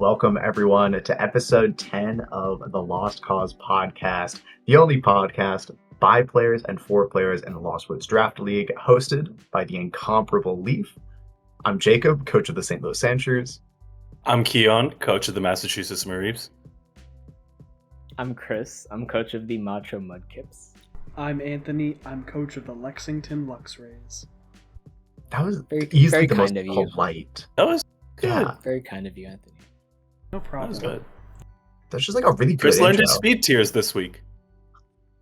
Welcome everyone to episode 10 of the Lost Cause podcast, the only podcast by players and for players in the Lost Woods Draft League, hosted by the incomparable Leaf. I'm Jacob, coach of the St. Louis Sandshrews. I'm Kian, coach of the Massachusetts Mareeps. I'm Chris, I'm coach of the Macho Mudkips. I'm Anthony, I'm coach of the Lexington Luxrays. That was Very easily the most kind of you. polite. That was good. Yeah, Very kind of you, Anthony. No That problem. was good. that's just like a really good Chris learned his intro. speed tiers this week.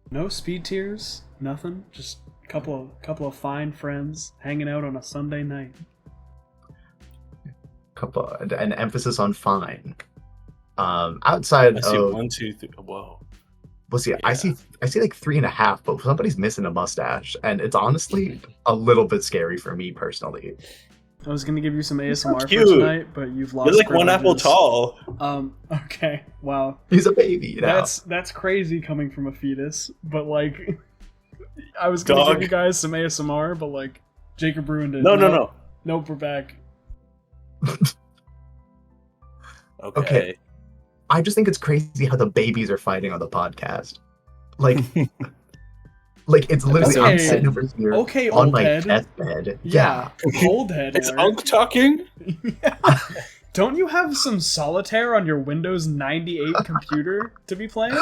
No speed tiers, nothing. Just a couple of fine friends hanging out on a Sunday night. An emphasis on fine. Outside I see of 1, 2, 3. Whoa. well, see, I Yeah. see like 3.5, but somebody's missing a mustache, and it's honestly a little bit scary for me personally. I was gonna give you some ASMR for cute. tonight, but you've lost. You're like one apple privileges. tall. Okay. Wow. He's a baby, you know. That's crazy coming from a fetus, but like, I was gonna Dog. give you guys some ASMR, but like, Jacob ruined it. No. Nope, we're back. Okay. I just think it's crazy how the babies are fighting on the podcast. Like, like it's literally I'm Okay. sitting over here Okay, on old my head. deathbed. Yeah, old head. It's alert. Unk talking? Don't you have some solitaire on your Windows 98 computer to be playing?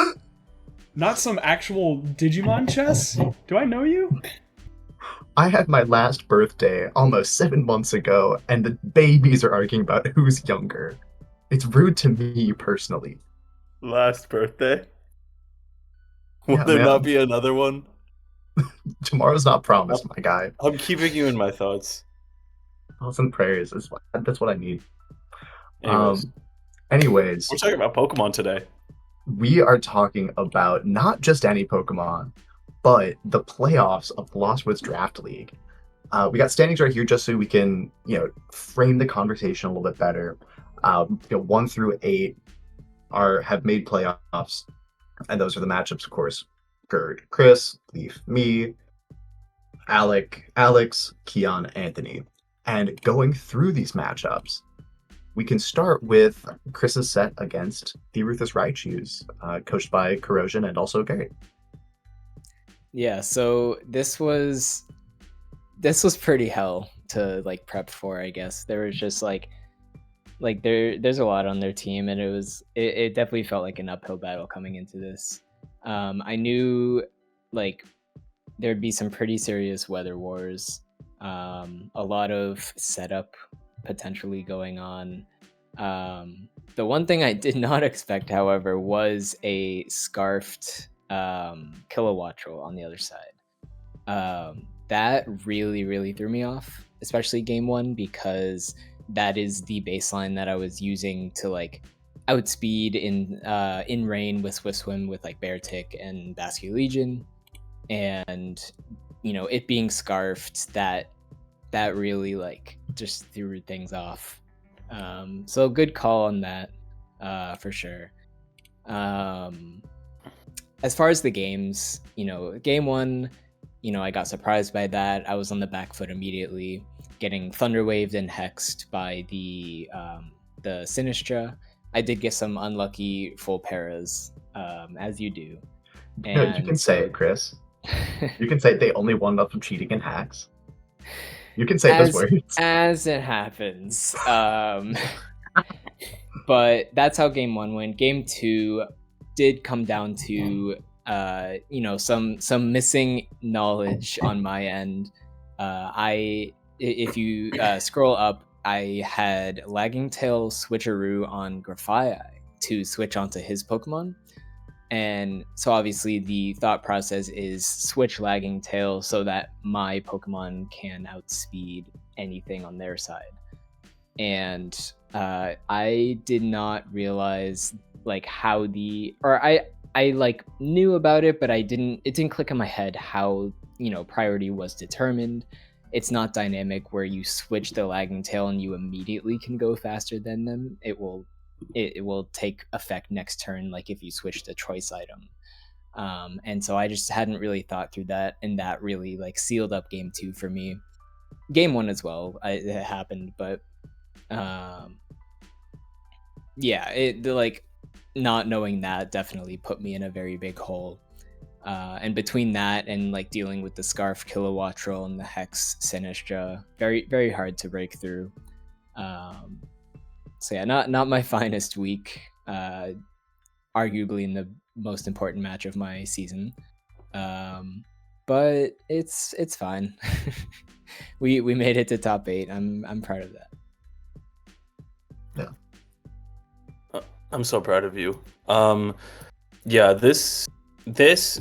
Not some actual Digimon chess? Do I know you? I had my last birthday almost 7 months ago, and the babies are arguing about who's younger. It's rude to me personally. Last birthday? Will Yeah, there man. not be another one? Tomorrow's not promised, my guy. I'm keeping you in my thoughts. Thoughts and prayers is that's what I need. Anyways, Anyways, we're talking about Pokemon today. we are talking about not just any Pokemon, but the playoffs of the Lost Woods Draft League. We got standings right here just so we can, frame the conversation a little bit better. 1 through 8 have made playoffs, and those are the matchups, of course. Gerd, Chris, Leaf, me, Alex, Kian, Anthony. And going through these matchups, we can start with Chris's set against the Ruthless Raichus, coached by Corrosion and also Gary. Yeah, so this was pretty hell to like prep for, I guess. There was just there's a lot on their team, and it definitely felt like an uphill battle coming into this. I knew like there'd be some pretty serious weather wars, a lot of setup potentially going on. The one thing I did not expect, however, was a scarfed Kilowattrel on the other side. That really threw me off, especially game 1, because that is the baseline that I was using to like outspeed in rain with Swift Swim with like Bear Tick and Basque Legion, and it being scarfed, that really like just threw things off. So good call on that, for sure. As far as the games, game 1, I got surprised by that. I was on the back foot immediately, getting Thunder Waved and Hexed by the Sinistra. I did get some unlucky full paras, as you do. No, you can say it, Chris. You can say they only won up from cheating and hacks. You can say those words. As it happens. But that's how game 1 went. Game 2 did come down to some missing knowledge on my end. If you scroll up, I had Lagging Tail Switcheroo on Grafaiai to switch onto his Pokemon. And so obviously the thought process is switch Lagging Tail so that my Pokemon can outspeed anything on their side. And I did not realize like how I like knew about it, but it didn't click in my head how priority was determined. It's not dynamic where you switch the Lagging Tail and you immediately can go faster than them. It will take effect next turn, like if you switch the choice item. And so I just hadn't really thought through that, and that really like sealed up game 2 for me. Game 1 as well, it happened, but like not knowing that definitely put me in a very big hole. And between that and like dealing with the Scarf Kilowattrel and the Hex Sinistra, very very hard to break through. So yeah, not my finest week. Arguably in the most important match of my season. But it's fine. we made it to top 8. I'm proud of that. I'm so proud of you. Yeah, this was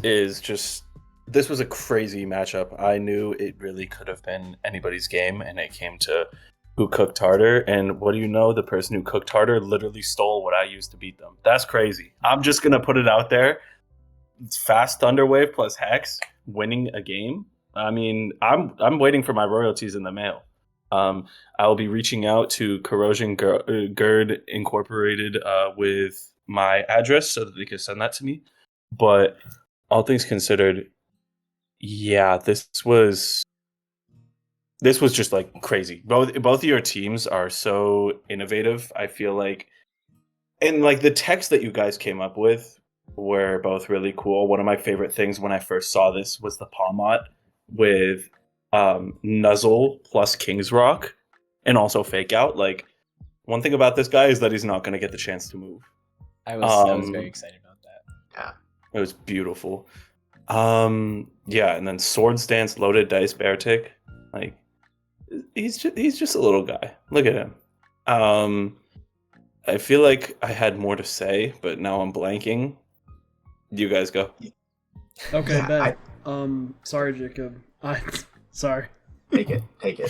a crazy matchup. I knew it really could have been anybody's game, and it came to who cooked harder. And what do you know? The person who cooked harder literally stole what I used to beat them. That's crazy. I'm just gonna put it out there. It's Fast Thunderwave plus Hex winning a game. I mean, I'm waiting for my royalties in the mail. I will be reaching out to Corrosion Gird Incorporated with my address so that they can send that to me. But all things considered, yeah, this was just like crazy. Both of your teams are so innovative. I feel like, and like the text that you guys came up with were both really cool. One of my favorite things when I first saw this was the Palmot with Nuzzle plus King's Rock and also Fake Out. Like, one thing about this guy is that he's not going to get the chance to move. I was very excited about that. Yeah. It was beautiful. Yeah, and then Swords Dance, Loaded Dice, Bear Tick. Like, he's just a little guy. Look at him. I feel like I had more to say, but now I'm blanking. You guys go. Okay, Yeah, Ben. Sorry, Jacob. Sorry. Take it. Okay.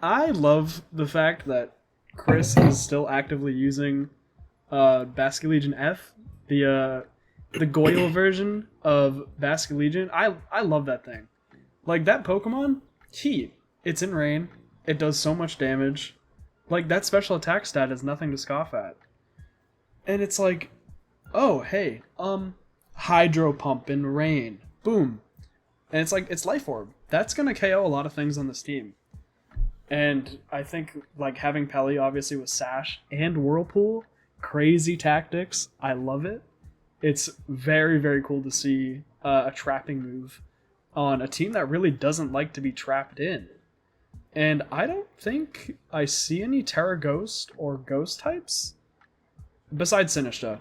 I love the fact that Chris is still actively using Basket Legion F, the Goyle version of Basket Legion. I love that thing. Like, that Pokemon, Heat. It's in rain. It does so much damage. Like, that special attack stat is nothing to scoff at. And it's like, oh, hey, Hydro Pump in rain. Boom. And it's like, it's Life Orb. That's going to KO a lot of things on this team. And I think, like, having Pelly, obviously, with Sash and Whirlpool, crazy tactics. I love it. It's very, very cool to see a trapping move on a team that really doesn't like to be trapped in. And I don't think I see any Terra Ghost or Ghost types besides Sinistra.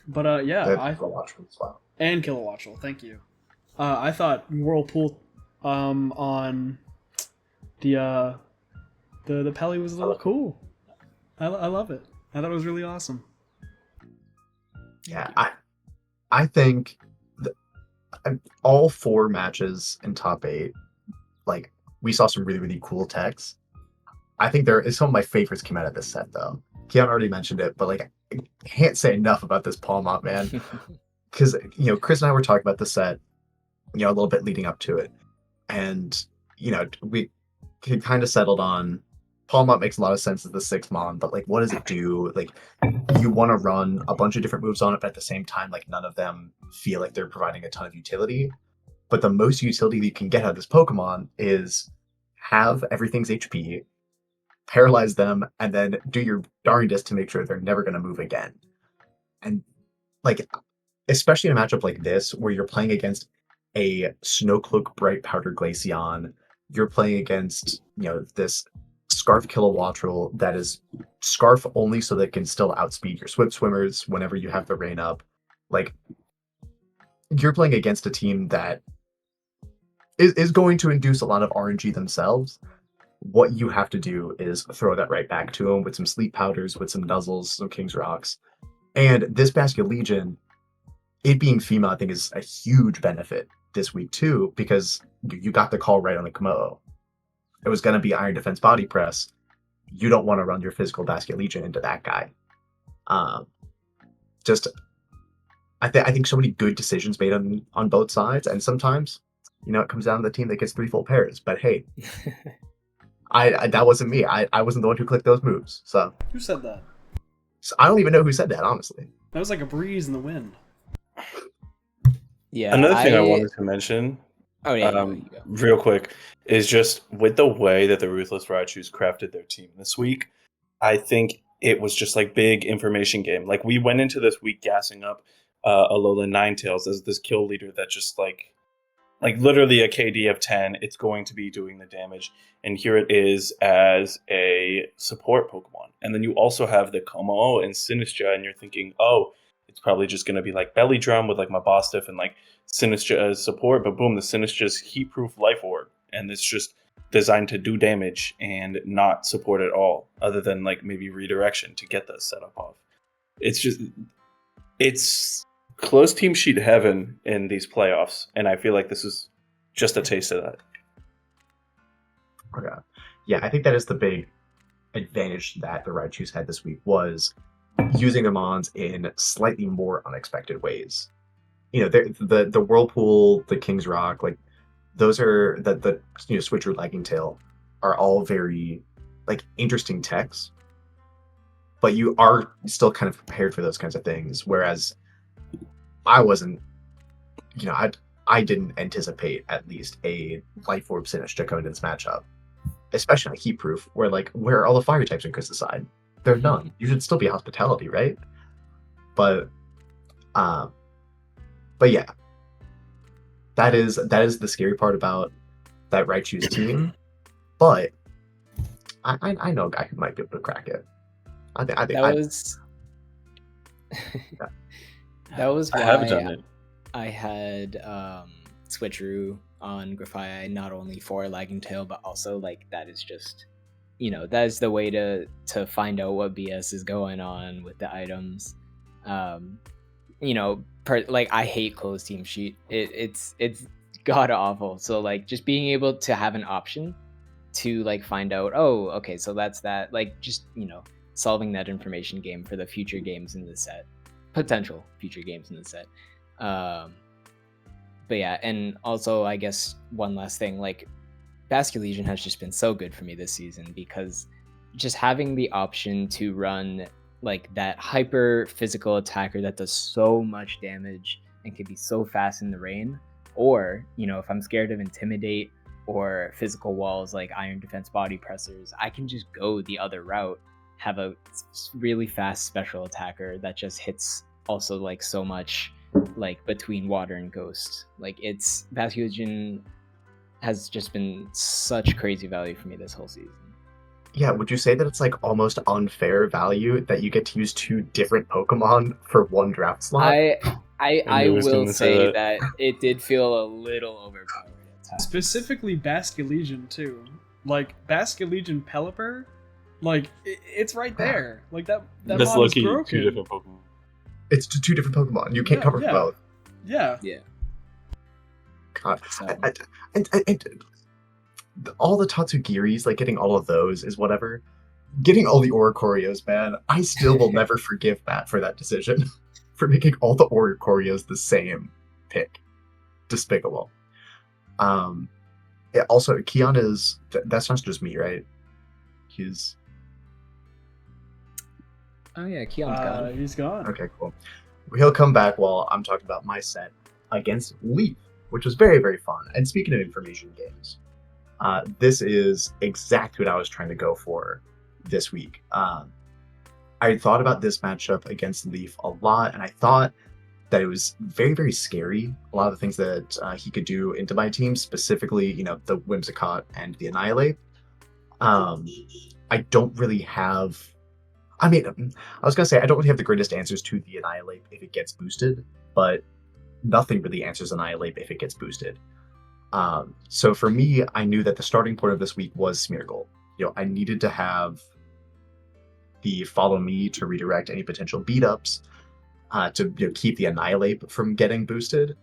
But yeah, and Kilowattrel, thank you. I thought Whirlpool on the Pelly was a little cool. I love it. I thought it was really awesome. Yeah, I think all 4 matches in top 8, like, we saw some really, really cool techs. I think some of my favorites came out of this set, though. Kian already mentioned it, but like, I can't say enough about this Palmot, man. Because, Chris and I were talking about the set, a little bit leading up to it. And, we kind of settled on Palmot makes a lot of sense as the 6th mon, but like, what does it do? Like, you want to run a bunch of different moves on it, but at the same time, like, none of them feel like they're providing a ton of utility. But the most utility that you can get out of this Pokemon is have everything's HP, paralyze them, and then do your darndest to make sure they're never going to move again. And, like, especially in a matchup like this, where you're playing against a Snowcloak Bright Powder Glaceon, you're playing against, this Scarf Kilowattrel that is Scarf only so that it can still outspeed your Swift Swimmers whenever you have the rain up. Like, you're playing against a team that is going to induce a lot of RNG themselves. What you have to do is throw that right back to them with some Sleep Powders, with some Nuzzles, some King's Rocks. And this Basket Legion, it being female, I think is a huge benefit this week too, because you got the call right on the Komodo. It was going to be Iron Defense Body Press. You don't want to run your physical Basket Legion into that guy. I think so many good decisions made on both sides, and sometimes, it comes down to the team that gets 3 full pairs. But hey, I that wasn't me. I wasn't the one who clicked those moves. So Who said that? I don't even know who said that, honestly. That was like a breeze in the wind. Yeah. Another thing I wanted to mention, Oh yeah. You go. real quick, is just with the way that the Ruthless Raichus crafted their team this week. I think it was just like big information game. Like we went into this week gassing up Alola Ninetales as this kill leader that just like literally a KD of 10, it's going to be doing the damage. And here it is as a support Pokemon. And then you also have the Como and Sinistcha, and you're thinking, oh, it's probably just going to be like Belly Drum with like my Mabostiff and like Sinistcha as support. But boom, the Sinistcha's Heat-Proof Life Orb. And it's just designed to do damage and not support at all, other than like maybe redirection to get the setup off. It's close team sheet heaven in these playoffs, and I feel like this is just a taste of that. Okay. Yeah, I think that is the big advantage that the Raichus had this week, was using their Mons in slightly more unexpected ways. The Whirlpool, the King's Rock, like those are the Switcher Lagging Tail are all very like interesting techs, but you are still kind of prepared for those kinds of things. Whereas I wasn't, I didn't anticipate at least a Life Orb Sinistcha coming into this matchup, especially on Heat Proof, where are all the fire types on Chris's side? They're none. You should still be Hospitality, right? But yeah, that is the scary part about that Raichu's team. But I know a guy who might be able to crack it. That was I have done it. I had Switcheroo on Grafai, not only for Lagging Tail, but also like that is just, that is the way to find out what BS is going on with the items. Like I hate closed team sheet. It's god awful. So like just being able to have an option to like find out, oh, okay, so that's that. Like just solving that information game for the future games in the set. Potential future games in the set. But yeah, and also I guess one last thing, like Basculegion has just been so good for me this season, because just having the option to run like that hyper physical attacker that does so much damage and can be so fast in the rain, or if I'm scared of Intimidate or physical walls like Iron Defense Body Pressers, I can just go the other route, have a really fast special attacker that just hits also like so much, like between water and ghost. Like it's Basculegion has just been such crazy value for me this whole season. Yeah, would you say that it's like almost unfair value that you get to use two different Pokemon for one draft slot? I will say that it did feel a little overpowered at times. Specifically Basculegion too. Like Basculegion Pelipper, like it's right there. Like that That's mod is lucky broken. two different Pokemon. It's two different Pokemon. You can't cover both. Yeah. God. So. And all the Tatsugiris, like getting all of those is whatever. Getting all the Oricorios, man, I still will never forgive Matt for that decision. For making all the Oricorios the same pick. Despicable. Also, Kian is... That's not just me, right? He's... Oh yeah, Keon's gone. He's gone. Okay, cool. He'll come back while I'm talking about my set against Leaf, which was very, very fun. And speaking of information games, this is exactly what I was trying to go for this week. I thought about this matchup against Leaf a lot, and I thought that it was very, very scary. A lot of the things that he could do into my team, specifically, the Whimsicott and the Annihilate. I don't really have... I mean, I was going to say, I don't really have the greatest answers to the Annihilate if it gets boosted, but nothing really answers Annihilate if it gets boosted. So for me, I knew that the starting point of this week was Smeargle. I needed to have the Follow Me to redirect any potential beat-ups, to keep the Annihilate from getting boosted.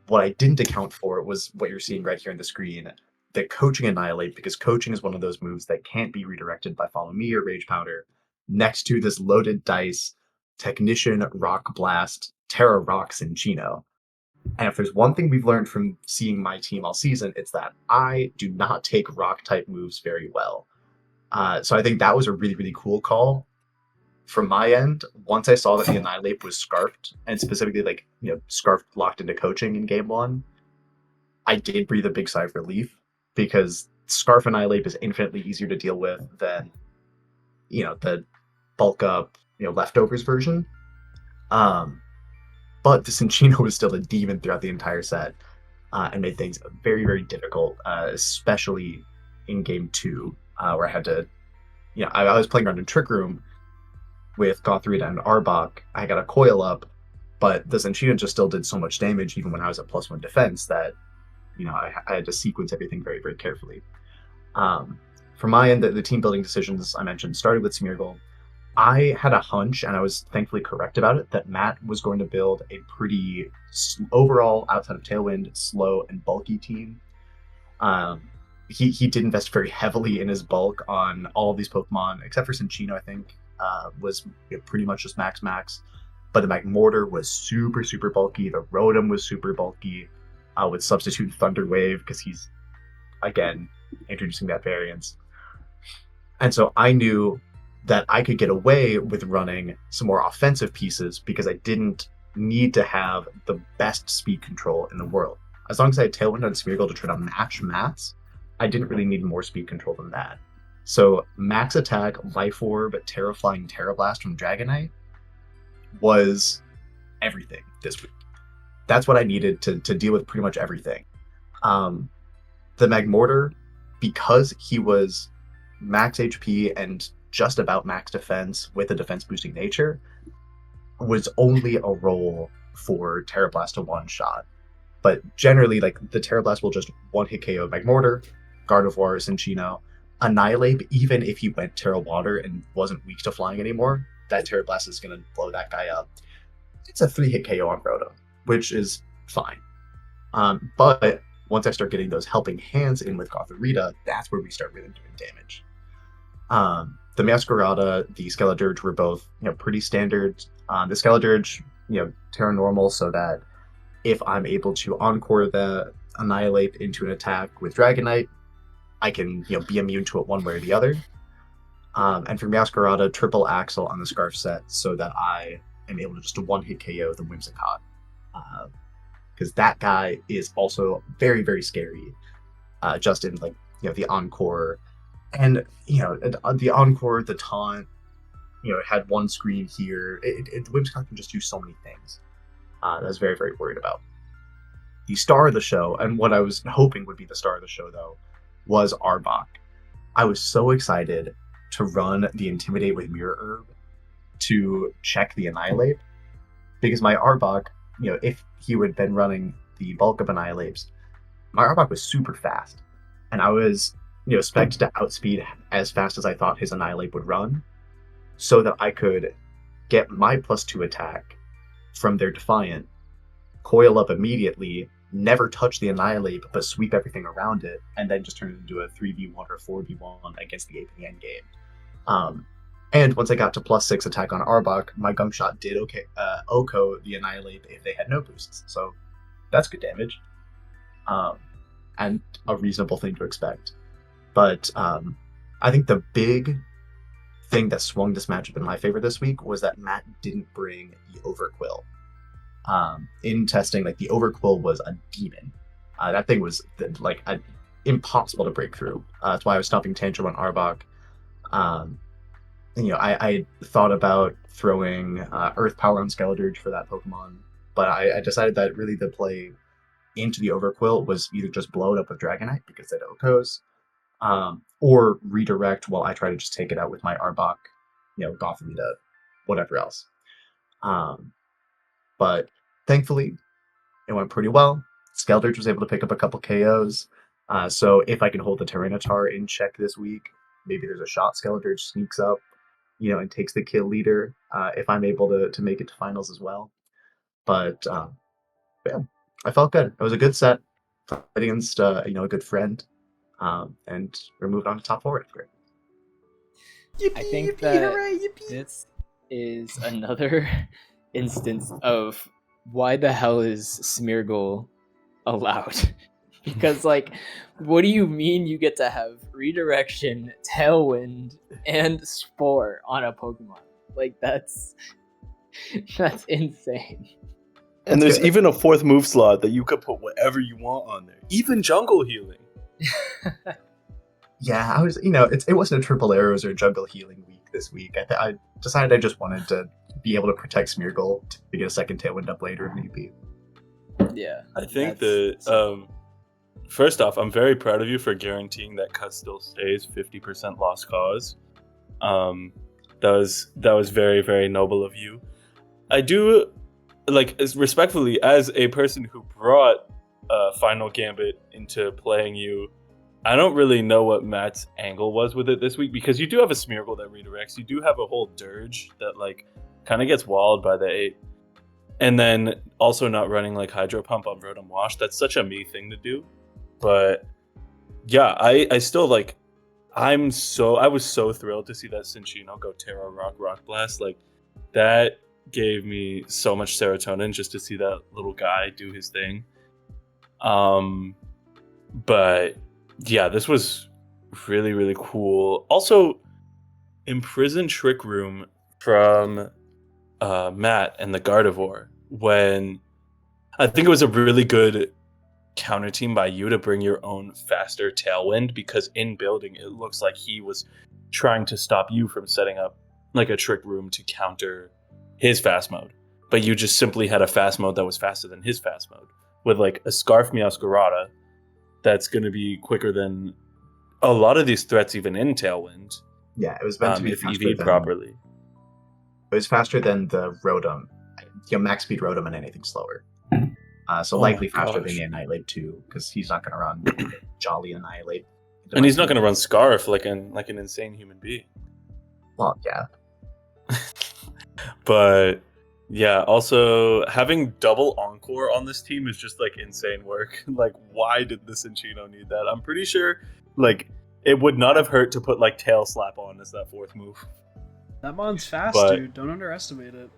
What I didn't account for was what you're seeing right here on the screen, the Coaching Annihilate, because Coaching is one of those moves that can't be redirected by Follow Me or Rage Powder, next to this loaded dice, Technician, Rock Blast, Terra Rocks, and Chino. And if there's one thing we've learned from seeing my team all season, it's that I do not take rock-type moves very well. So I think that was a really, really cool call. From my end, once I saw that the Annihilate was scarfed, and specifically scarfed locked into Coaching in game 1, I did breathe a big sigh of relief, because Scarf Annihilate is infinitely easier to deal with than the bulk up, leftovers version. But the Cinccino was still a demon throughout the entire set, and made things very, very difficult, especially in game 2, where I had to, I was playing around in Trick Room with Gothrita and Arbok. I got a coil up, but the Cinccino just still did so much damage even when I was at +1 defense that, I had to sequence everything very, very carefully. From my end, the team building decisions I mentioned started with Smeargle. I had a hunch, and I was thankfully correct about it, that Matt was going to build a pretty, overall, outside of Tailwind, slow and bulky team. He did invest very heavily in his bulk on all of these Pokemon, except for Cinccino, I think, was pretty much just max. But the Magmortar was super, super bulky. The Rotom was super bulky, with Substitute Thunder Wave, because he's, again, introducing that variance. And so I knew that I could get away with running some more offensive pieces because I didn't need to have the best speed control in the world. As long as I had Tailwind and Smeargle to try to match Matt's, I didn't really need more speed control than that. So max attack, Life Orb, Terra Flying, Terra Blast from Dragonite was everything this week. That's what I needed to deal with pretty much everything. The Magmortar, because he was max HP and just about max defense with a defense boosting nature, was only a role for Terra Blast to one-shot. But generally, the Terra Blast will just one-hit KO Magmortar, Gardevoir, Cinccino, Annihilate. Even if he went Terra Water and wasn't weak to flying anymore, that Terra Blast is going to blow that guy up. It's a 3-hit KO on Rotom, which is fine. But once I start getting those helping hands in with Gotharita, that's where we start really doing damage. The Masquerada, the Skeledirge were both, pretty standard. The Skeledirge, Terra Normal, so that if I'm able to Encore the Annihilate into an attack with Dragonite, I can, be immune to it one way or the other. And for Masquerada, triple Axle on the Scarf set so that I am able to just one-hit KO the Whimsicott. Because that guy is also very, very scary. Just in, the Encore. And, the Encore, the Taunt, it had one screen here. The Whimsicott can just do so many things. That I was very, very worried about. The star of the show, and what I was hoping would be the star of the show, though, was Arbok. I was so excited to run the Intimidate with Mirror Herb to check the Annihilate, because my Arbok, if he would have been running the bulk of Annihilates, my Arbok was super fast, and I was expected to outspeed as fast as I thought his Annihilate would run, so that I could get my +2 attack from their Defiant, coil up immediately, never touch the Annihilate, but sweep everything around it, and then just turn it into a 3v1 or 4v1 against the ape in the end game. And once I got to +6 attack on Arbok, my Gum Shot did OHKO the Annihilate if they had no boosts, so that's good damage. And a reasonable thing to expect. But I think the big thing that swung this matchup in my favor this week was that Matt didn't bring the Overquill. In testing, the Overquill was a demon. That thing was impossible to break through. That's why I was stopping Tantrum on Arbok. I thought about throwing Earth Power on Skeledirge for that Pokemon, but I decided that really the play into the Overquill was either just blow it up with Dragonite because it OHKOs, or redirect while I try to just take it out with my Arbok, Gotharita, whatever else. But thankfully, it went pretty well. Skeledirge was able to pick up a couple KOs, so if I can hold the Tyranitar in check this week, maybe there's a shot Skeledirge sneaks up, and takes the kill leader, if I'm able to make it to finals as well. But yeah, I felt good. It was a good set, fighting against a good friend, and we're moved on to top 4. Great. I think that this is another instance of why the hell is Smeargle allowed? Because, what do you mean you get to have Redirection, Tailwind, and Spore on a Pokemon? That's insane. And there's even a 4th move slot that you could put whatever you want on there. Even Jungle Healing. Yeah, I was, it wasn't a Triple Arrows or Jungle Healing week this week. I decided I just wanted to be able to protect Smeargle to get a second Tailwind up later if need be. Yeah. I think first off, I'm very proud of you for guaranteeing that cut still stays 50% lost cause. That was very, very noble of you. I do, respectfully, as a person who brought Final Gambit into playing you, I don't really know what Matt's angle was with it this week, because you do have a Smeargle that redirects. You do have a whole Dirge that kind of gets walled by the 8. And then also not running Hydro Pump on Rotom Wash. That's such a me thing to do. But yeah, I still I was so thrilled to see that Cinccino go Terra Rock Blast. That gave me so much serotonin just to see that little guy do his thing. But yeah, this was really, really cool. Also, Imprison Trick Room from Matt and the Gardevoir, when I think it was a really good counter team by you to bring your own faster Tailwind, because in building it looks like he was trying to stop you from setting up a Trick Room to counter his fast mode, but you just simply had a fast mode that was faster than his fast mode with a Scarf Meowscarada that's going to be quicker than a lot of these threats even in Tailwind. Yeah, it was meant to be if faster EV'd properly. It was faster than the Rotom, max speed Rotom and anything slower. So likely faster than the Annihilate too, because he's not going to run Jolly Annihilate. And he's not going to run Scarf like an insane human being. Well, yeah. But yeah, also having double Encore on this team is just insane work. Why did the Cinccino need that? I'm pretty sure it would not have hurt to put Tail Slap on as that 4th move. That mon's fast, dude. Don't underestimate it.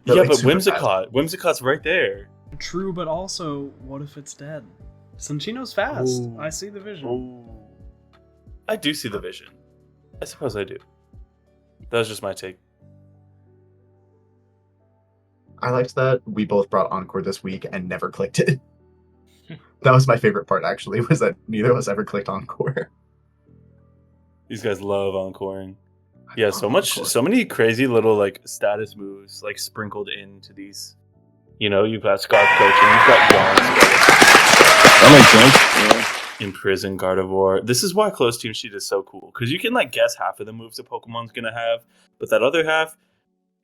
No, yeah, but Whimsicott. Whimsicott's right there. True, but also, what if it's dead? Cinccino's fast. Ooh. I see the vision. Ooh. I do see the vision. I suppose I do. That was just my take. I liked that we both brought Encore this week and never clicked it. That was my favorite part, actually, was that neither of us ever clicked Encore. These guys love encoring. Yeah, so many crazy little status moves sprinkled into these. You've got Scarf Coaching, you've got Yawn. That makes sense. Yeah. Imprison Gardevoir. This is why Close Team Sheet is so cool, because you can guess half of the moves a Pokemon's gonna have, but that other half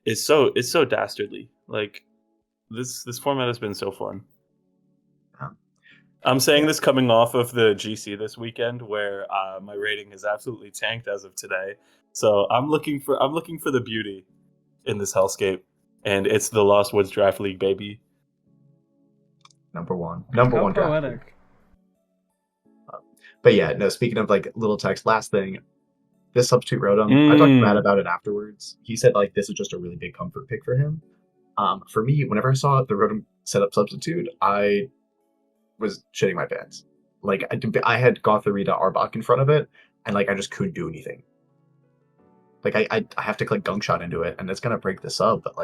is so dastardly. This format has been so fun. I'm saying this coming off of the GC this weekend, where my rating has absolutely tanked as of today. So I'm looking for the beauty in this hellscape, and it's the Lost Woods Draft League, baby. Number one How draft poetic. league. But yeah, no. Speaking of little text, last thing, this substitute Rotom. I talked to Matt about it afterwards. He said this is just a really big comfort pick for him. For me, whenever I saw the Rotom setup substitute, I was shitting my pants. I had Gothorita Arbok in front of it, and I just couldn't do anything. I have to click Gunk Shot into it, and it's gonna break the sub, but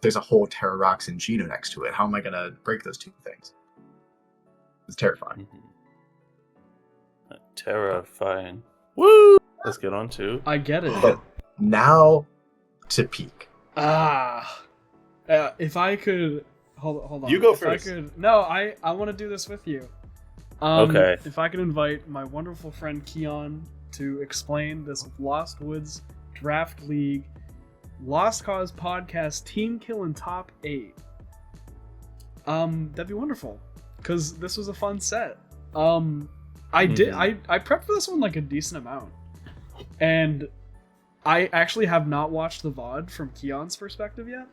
there's a whole Terra Rocks and Geno next to it. How am I gonna break those two things? It's terrifying. Terrifying. Woo! Let's get on to. I get it. But now to peak. If I could hold on. You go if first. I want to do this with you. Okay. If I could invite my wonderful friend Kian to explain this Lost Woods Draft League Lost Cause podcast team kill in top 8. That'd be wonderful, because this was a fun set. I prepped for this one a decent amount, and I actually have not watched the VOD from Kian's perspective yet,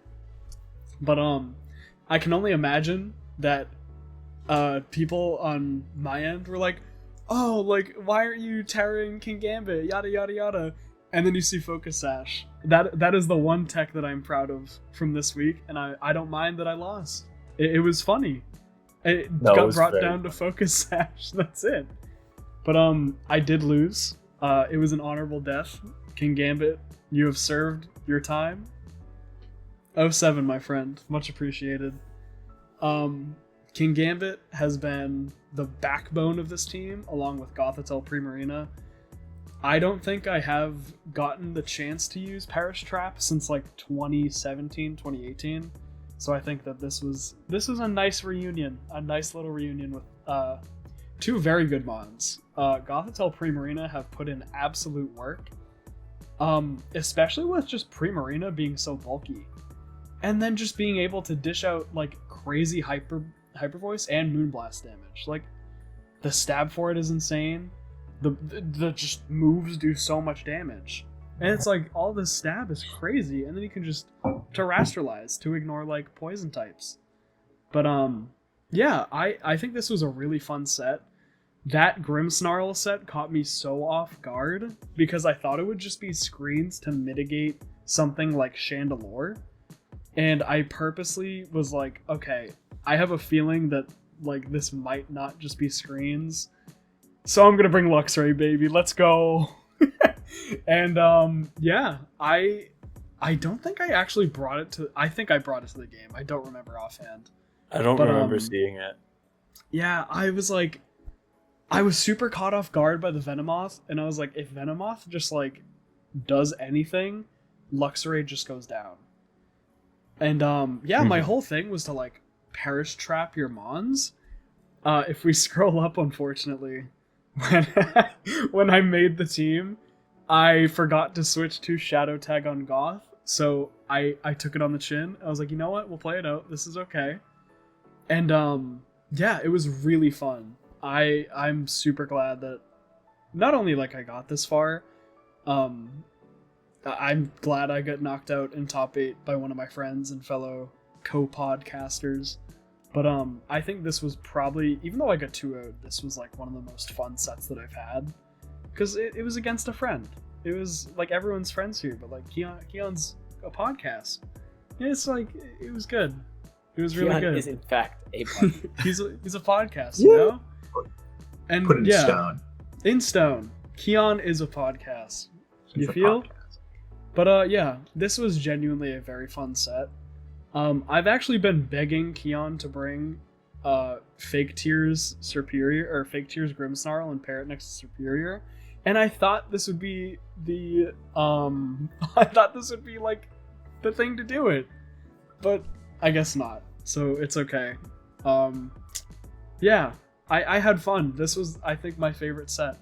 but I can only imagine that people on my end were oh, why aren't you tearing King Gambit, yada yada yada, and then you see Focus Sash. That is the one tech that I'm proud of from this week, and I don't mind that I lost. It was funny. It got brought down to Focus Sash. That's it. But I did lose. It was an honorable death. King Gambit, you have served your time. 07, my friend. Much appreciated. King Gambit has been the backbone of this team, along with Gothitelle Primarina. I don't think I have gotten the chance to use Perish Trap since like 2017, 2018. So I think that this was a nice reunion, a nice little reunion with two very good mons. Gothitelle Primarina have put in absolute work, especially with just Primarina being so bulky, and then just being able to dish out like crazy hyper voice and Moonblast damage. Like the stab for it is insane. The just moves do so much damage. And it's like, all this stab is crazy, and then you can just terrestrialize to ignore, like, poison types. But, yeah, I think this was a really fun set. That Grimmsnarl set caught me so off guard, because I thought it would just be screens to mitigate something like Chandelure. And I purposely was like, okay, I have a feeling that, like, this might not just be screens. So I'm gonna bring Luxray, baby. Let's go. And yeah, I don't think I actually brought it to. I think I brought it to the game. I don't remember offhand. I don't remember seeing it. Yeah, I was super caught off guard by the Venomoth, and I was like, if Venomoth just like does anything, Luxray just goes down. And yeah, my whole thing was to like Perish Trap your Mons. If we scroll up, unfortunately, when I made the team, I forgot to switch to Shadow Tag on Goth, so I took it on the chin. I was like, you know what, we'll play it out. This is okay. And yeah, it was really fun. I'm super glad that not only like I got this far, I'm glad I got knocked out in top 8 by one of my friends and fellow co-podcasters. But I think this was probably, even though I got 2-0'd, this was like one of the most fun sets that I've had. Because it was against a friend. It was like everyone's friends here, but like Kian's a podcast. It's like, it was good. It was really Kian good. is in fact a podcast. he's a podcast, you know? And Put it in stone. In stone. Kian is a podcast. He's You a feel? podcast. But yeah, this was genuinely a very fun set. I've actually been begging Kian to bring Fake Tears Superior, or Fake Tears Grimmsnarl and pair it next to Superior. And I thought this would be the like the thing to do it. But I guess not. So it's okay. Yeah, I had fun. This was, I think, my favorite set.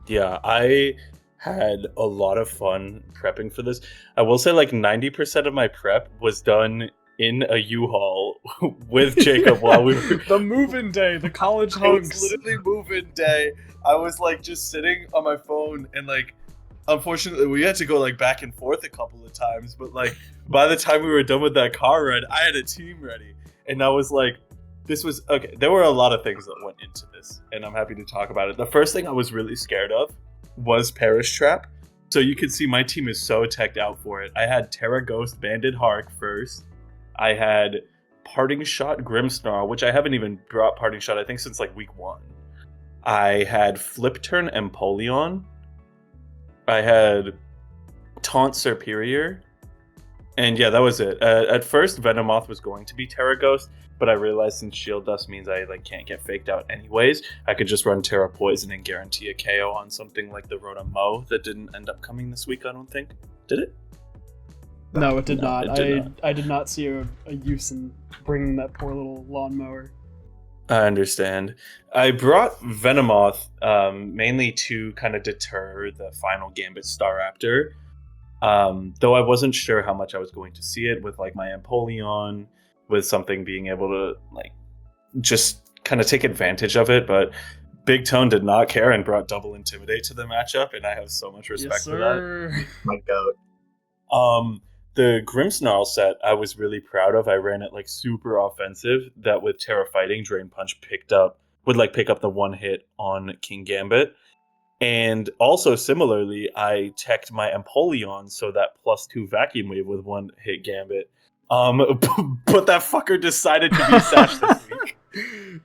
Yeah, I had a lot of fun prepping for this. I will say like 90% of my prep was done in a U-Haul with Jacob while we were... The move-in day, the college It hunks. was literally move-in day. I was like just sitting on my phone and like, unfortunately we had to go like back and forth a couple of times, but like by the time we were done with that car ride, I had a team ready. And I was like, this was, okay, there were a lot of things that went into this and I'm happy to talk about it. The first thing I was really scared of was Perish Trap. So you can see my team is so teched out for it. I had Terra Ghost Banded Hark first. I had Parting Shot Grimmsnarl, which I haven't even brought Parting Shot, I think, since like week 1. I had Flip Turn Empoleon. I had Taunt Superior. And yeah, that was it. At first, Venomoth was going to be Terra Ghost, but I realized since Shield Dust means I like can't get faked out anyways, I could just run Terra Poison and guarantee a KO on something like the Rotom that didn't end up coming this week, I don't think. Did it? No, it did not. It did not. I did not see a use in bringing that poor little lawnmower. I understand. I brought Venomoth mainly to kind of deter the final Gambit Staraptor. Though I wasn't sure how much I was going to see it with like my Empoleon, with something being able to like just kind of take advantage of it, but Big Tone did not care and brought double Intimidate to the matchup, and I have so much respect for that. My goat. The Grimmsnarl set I was really proud of. I ran it like super offensive, that with Terra Fighting, Drain Punch would pick up the one hit on King Gambit. And also similarly, I teched my Empoleon so that +2 Vacuum Wave with one hit Gambit. But that fucker decided to be Sash this week.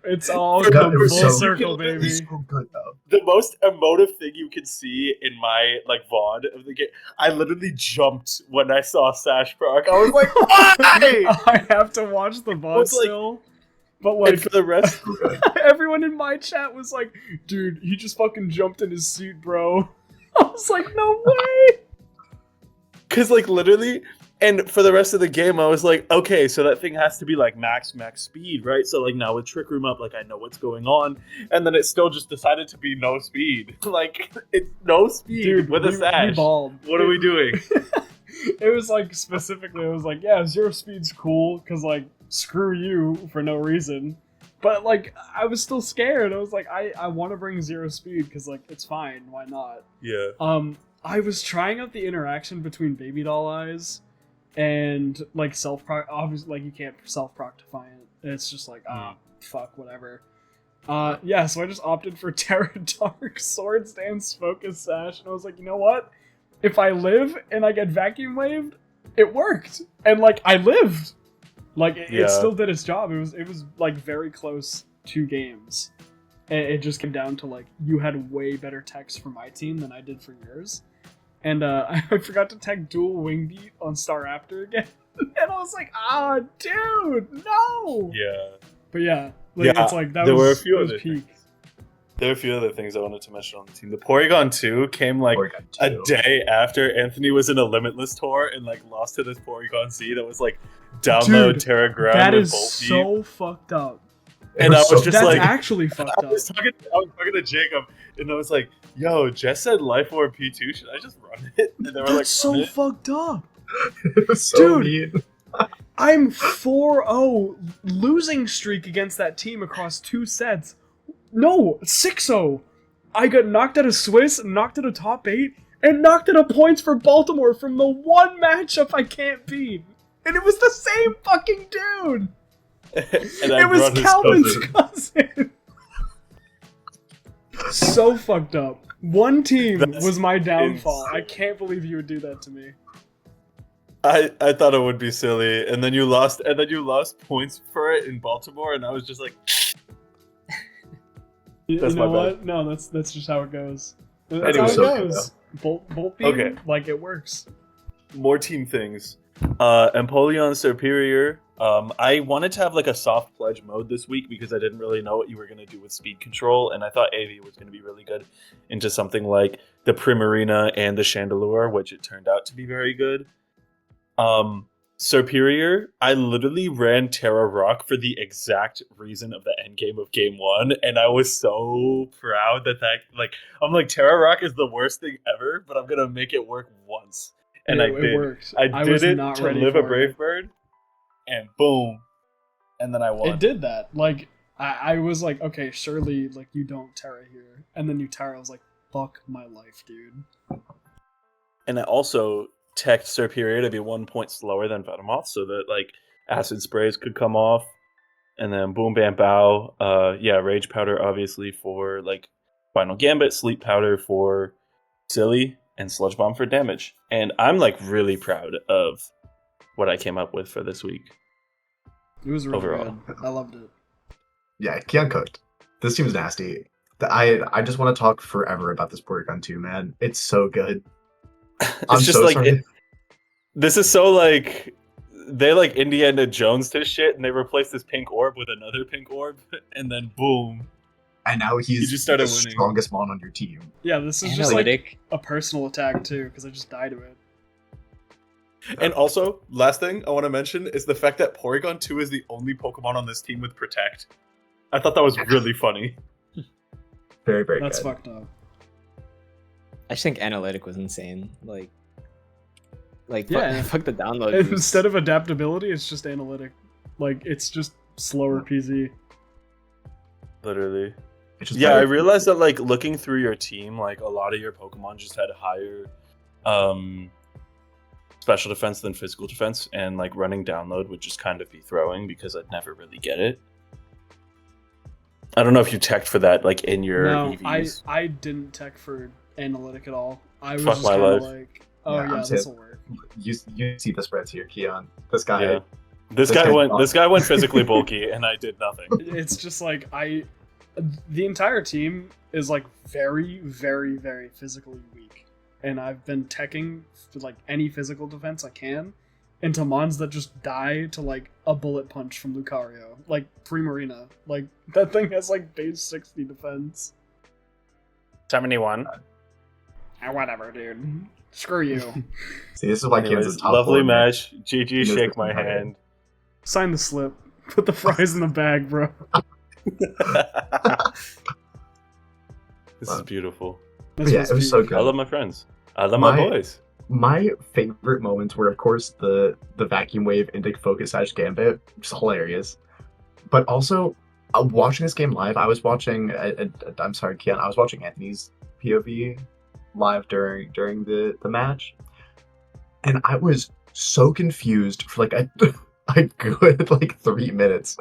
It's all It come was full so circle, good. It baby. was so good, though. The most emotive thing you can see in my like VOD of the game, I literally jumped when I saw Sash proc. I was like, why? I have to watch the VOD It's like- still. But like And for the rest, everyone in my chat was like, dude, he just fucking jumped in his seat, bro. I was like, no way. because like literally, and for the rest of the game, I was like, okay, so that thing has to be like max speed, right? So like now with Trick Room up, like I know what's going on, and then it still just decided to be no speed. Like it's no speed, Dude, with a we sash. balled. What are we doing? It was like specifically, it was like, yeah, 0 speed's cool, because like, screw you for no reason. But like, I was still scared. I was like, I want to bring 0 speed, because like, it's fine, why not? Yeah. I was trying out the interaction between Baby Doll Eyes and like self-proc. Obviously, like you can't self-proc Defiant. It's just like, fuck, whatever. Yeah, so I just opted for Terra Dark, Swords Dance, Focus Sash, and I was like, you know what? If I live and I get vacuum waved, it worked, and like I lived. Like it still did its job. It was like very close 2 games. And it just came down to like you had way better techs for my team than I did for yours. And I forgot to tech dual wing beat on Star Raptor again. And I was like, dude, no. Yeah. But yeah, like it's like that there was, were a few that was other peak. things. There are a few other things I wanted to mention on the team. The Porygon 2 came like a day after Anthony was in a Limitless tour and like lost to this Porygon Z that was like download Terra Ground. That and is Bolt so fucked up. And I was just That's like, actually fucked up. I was talking to Jacob, and I was like, "Yo, Jess said Life Orb P2. Should I just run it?" And they were That's so fucked up. It was so Dude. mean. I'm 4-0 losing streak against that team across 2 sets. No, 6-0. I got knocked out of Swiss, knocked out of top 8, and knocked out of points for Baltimore from the one matchup I can't beat. And it was the same fucking dude. And I It was brought his Calvin's cousin. So fucked up. One team That's was my downfall. insane. I can't believe you would do that to me. I thought it would be silly, and then you lost points for it in Baltimore, and I was just like, You That's know my bad. what? No, that's just how it goes. That's Anyway, how it so- goes. Bolt beam, Okay. like it works. more team things. Empoleon Superior. I wanted to have like a soft pledge mode this week because I didn't really know what you were going to do with speed control, and I thought AV was going to be really good into something like the Primarina and the Chandelure, which it turned out to be very good. Superior, I literally ran Terra Rock for the exact reason of the end game of game 1, and I was so proud that like I'm like, Terra Rock is the worst thing ever, but I'm gonna make it work once. And I It did. worked. I was did it not to ready live a for brave it. bird, and boom, and then I won. It did that. Like I was like, okay, surely like you don't Terra here, and then you Terra. I was like, fuck my life, dude. And I also teched Superior to be 1 point slower than Venomoth so that like acid sprays could come off. And then boom bam bow. Rage powder obviously for like Final Gambit, sleep powder for Silly, and Sludge Bomb for damage. And I'm like really proud of what I came up with for this week. It was really Overall. good. I loved it. Yeah, Kian cooked. This team's nasty. I just want to talk forever about this Porygon 2, man. It's so good. It's just like this is so like they like Indiana Jones to shit, and they replaced this pink orb with another pink orb, and then boom. And now he's just started the winning. strongest mon on your team. Yeah, this is just like Analytic. a personal attack too, because I just died to it. And also, last thing I want to mention is the fact that Porygon 2 is the only Pokemon on this team with Protect. I thought that was really funny. Very, very That's good. fucked up. I just think analytic was insane. Like Yeah. fuck the download. And boost. instead of adaptability, it's just analytic. Like it's just slower PZ. Literally. It's just Yeah, I better. realized that like looking through your team, like a lot of your Pokemon just had higher special defense than physical defense, and like running download would just kind of be throwing because I'd never really get it. I don't know if you teched for that like in your No, EVs. I didn't tech for analytic at all. I was Fuck just my kind of life. like, oh Yeah, I'm yeah, saying- this will work. You see the spreads here, Kian. This guy. Yeah. This This guy guy's went. awesome. This guy went physically bulky, and I did nothing. It's just like the entire team is like very, very, very physically weak, and I've been teching for like any physical defense I can, into mons that just die to like a bullet punch from Lucario, like Primarina. Like that thing has like base 60 defense. 71. Whatever, dude. Screw you. See, this is why Kian's Anyways, a top lovely 4, man. match. GG, He knows shake this my is right. hand. Sign the slip. Put the fries in the bag, bro. This is beautiful. This Yeah, it was so cute. good. I love my friends. I love my boys. My favorite moments were, of course, the vacuum wave into focus Ash Gambit, which is hilarious. But also, watching this game live, I was watching. I'm sorry, Kian. I was watching Anthony's POV live during the match, and I was so confused for like a good like 3 minutes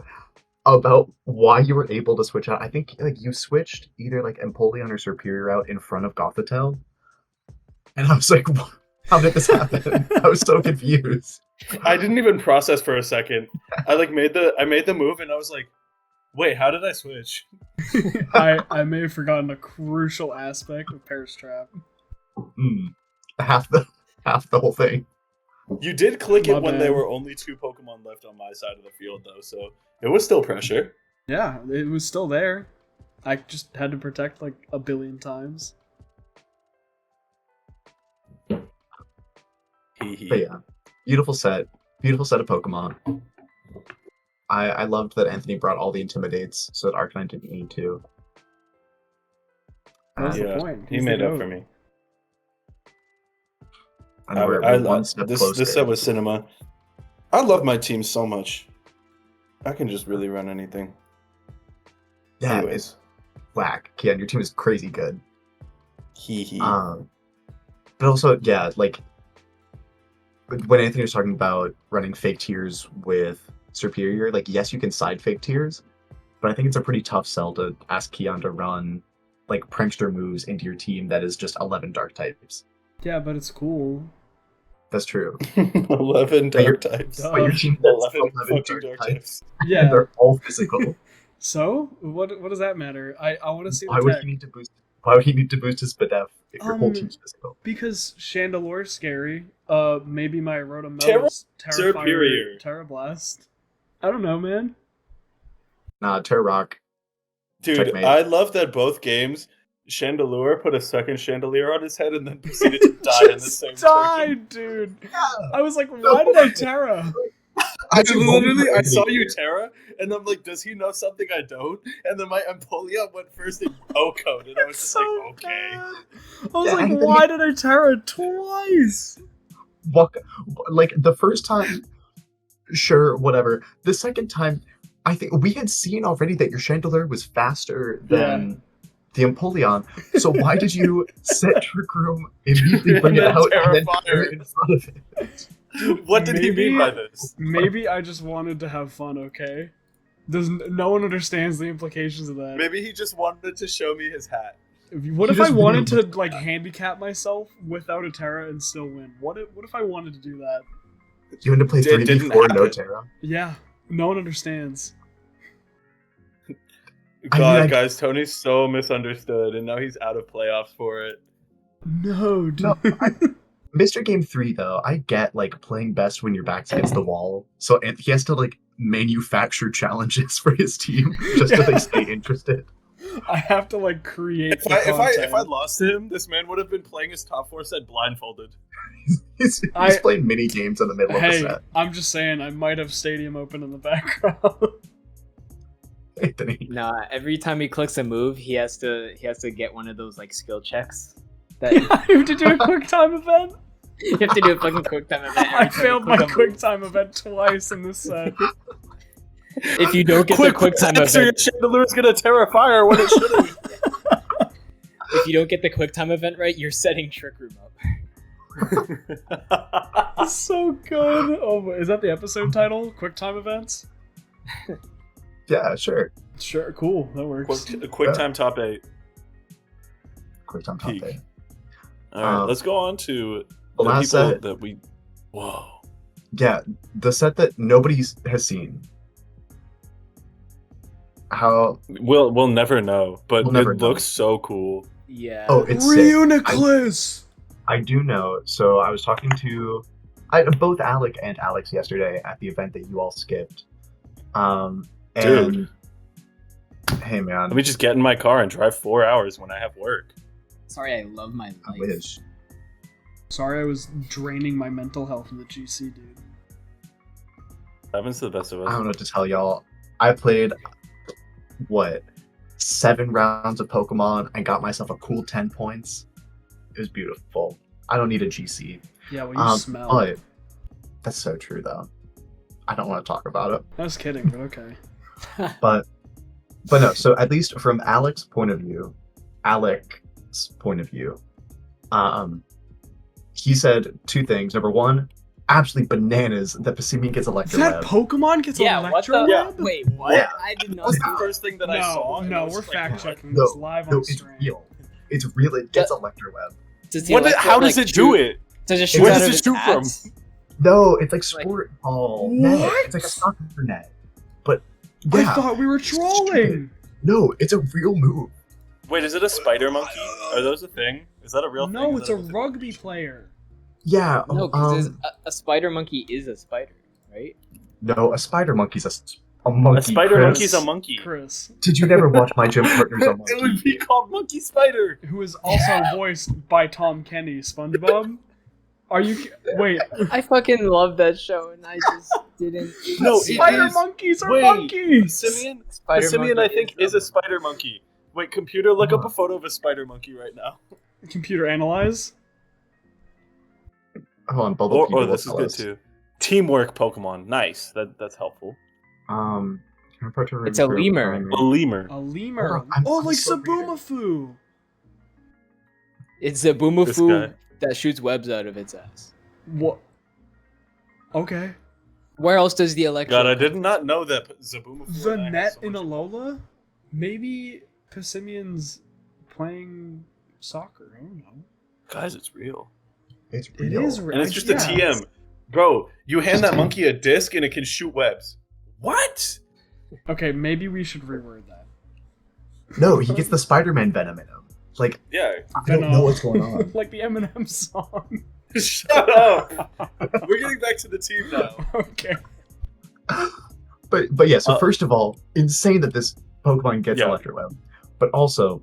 about why you were able to switch out. I think like you switched either like Empoleon or Superior out in front of Gothitelle, and I was like, how did this happen? I was so confused. I didn't even process for a second. I made the move and I was like, wait, how did I switch? I may have forgotten a crucial aspect of Paris Trap. Half the whole thing. You did click it My when bad. there were only 2 Pokemon left on my side of the field though, so it was still pressure. Yeah, it was still there. I just had to protect like a billion times. But yeah, beautiful set of Pokemon. I loved that Anthony brought all the Intimidates so that Arcanine didn't need to. That's Yeah, the point. he He's made the up goat. for me. And we're one step This closer. set was cinema. I love my team so much. I can just really run anything. Yeah, Anyways. it's whack. Kian, your team is crazy good. Hee hee. But also, yeah, like when Anthony was talking about running fake tiers with Superior, like yes, you can side fake tiers, but I think it's a pretty tough sell to ask Kian to run like prankster moves into your team that is just 11 dark types. Yeah, but it's cool. That's true. 11 But you're- dark types. Duh. But your team has 11 11 fucking dark dark types, types. and Yeah. they're all physical. So what does that matter? I want to see Why the would tech. he need to boost? Why would he need to boost his Spadef if your whole Um, team's physical? Because Chandelore's scary. Maybe my Rotom Terra- is Superior. Terra Blast. I don't know, man. Nah, Terra Rock. Dude, Checkmate. I love that both games, Chandelure put a second chandelier on his head and then proceeded to die in the Just same turn. died, dude. I was like, why did I Terra? I saw you, Terra, and I'm like, does he know something I don't? And then my Empoleon went first in O-code, and I was just like, okay. bad. I was Yeah, like, Anthony- why did I Terra twice? Like the first time, sure, whatever. The second time, I think we had seen already that your Chandelier was faster than the Empoleon. So why did you set Trick Room, immediately bring it And then out, and then Terra tear Fire. it in front of it? What did he mean by this? Maybe I just wanted to have fun, okay? No one understands the implications of that. Maybe he just wanted to show me his hat. What He if I just wanted to really- like handicap myself without a Terra and still win? What if I wanted to do that? You had to play It didn't 3v4, no happen. Terra. Yeah, no one understands. God, I- guys, Tony's so misunderstood, and now he's out of playoffs for it. No, dude. No, Mr. Game 3, though, I get, like, playing best when your back's against the wall. So he has to, like, manufacture challenges for his team just to, like, stay interested. I have to like create. If the I content. lost to him, this man would have been playing his top 4 set blindfolded. He's playing mini games in the middle of the Hey, set. I'm just saying, I might have Stadium open in the background. Anthony. Nah, every time he clicks a move, he has to get one of those like skill checks. That I have to do a quick time event. you have to do a fucking quick time event. every I time you failed my click a move. quick time event twice in this set. If you don't get the quick time answer, your event, Chandelier's gonna Terra Fire when it shouldn't. if you don't get the quick time event right, you're setting Trick Room up. So good. Oh, is that the episode title? Quick time events. Yeah, sure. Sure, cool. That works. Quick time top 8. Quick time top Peak. 8. Alright, let's go on to The last people set, that we. Whoa. yeah, the set that nobody has seen. How? We'll never know, but We'll never it know. looks so cool. Yeah. Oh, it's sick. Reuniclus. I do know. So I was talking to I both Alec and Alex yesterday at the event that you all skipped. And Dude. hey man, Let me just get in my car and drive 4 hours when I have work. Sorry, I love my I life. wish. Sorry, I was draining my mental health in the GC, dude. Happens to the best of I don't us. know what to tell y'all. I played 7 rounds of Pokemon and got myself a cool 10 points. It was beautiful. I don't need a GC. Yeah, well, you smell. But that's so true though. I don't want to talk about it. I was kidding, but okay. But no, so at least from Alec's point of view, he said 2 things. Number 1, absolutely bananas that Passimian gets Electro That Web. Pokemon gets Yeah, what Electro the? Web? Wait, what? Yeah. I did not That's see the that. first thing that I saw. and I No, was we're like, fact what? checking No, this live on it's stream. real. It's real. It gets Electro Web. Does the What? Electro, How does like, it do shoot- it? Does it shoot Where out does of it its shoot from? hats? No, it's like Like- sport ball net. What? It's like a soccer net. But I yeah, thought we were trolling. no, it's a real move. Wait, is it a spider monkey? Are those a thing? Is that a real thing? No, Is it's that a rugby player. Yeah. No, because a spider monkey is a spider, right? No, a spider monkey's a monkey. A spider Chris. monkey's a monkey. Chris, Did you never watch My Gym Partner's a Monkey? It would be called Monkey Spider. who is also voiced by Tom Kenny, SpongeBob. Are you? Wait. I fucking love that show, and I just didn't. No, see it Spider is- monkeys are wait, monkeys. Simeon, Spider Simeon, I monkey think, is a spider monkey. Wait, computer, look up a photo of a spider monkey right now. Computer analyze. Hold on, Bubble People This is tell good us. too. Teamwork Pokemon, nice. That's helpful. It's a lemur. A lemur. A lemur. Hold on, I'm like so reading. Sabumafu. It's a This Boomafu guy. that shoots webs out of its ass. What? Okay. Where else does the electro? God, I did not know that Zaboomafoo. The and I had net so in much- Alola? Maybe Passimian's playing soccer. I don't know. Guys, it's real. It's It real. is real. And it's just a TM. Bro, you hand that monkey a disc and it can shoot webs. What? Okay, maybe we should reword that. No, he gets the Spider-Man venom in him. Like, Yeah. I don't know what's going on. Like the Eminem song. Shut up. We're getting back to the team now. Okay. But yeah, so first of all, insane that this Pokemon gets Yeah. Electro Web. But also,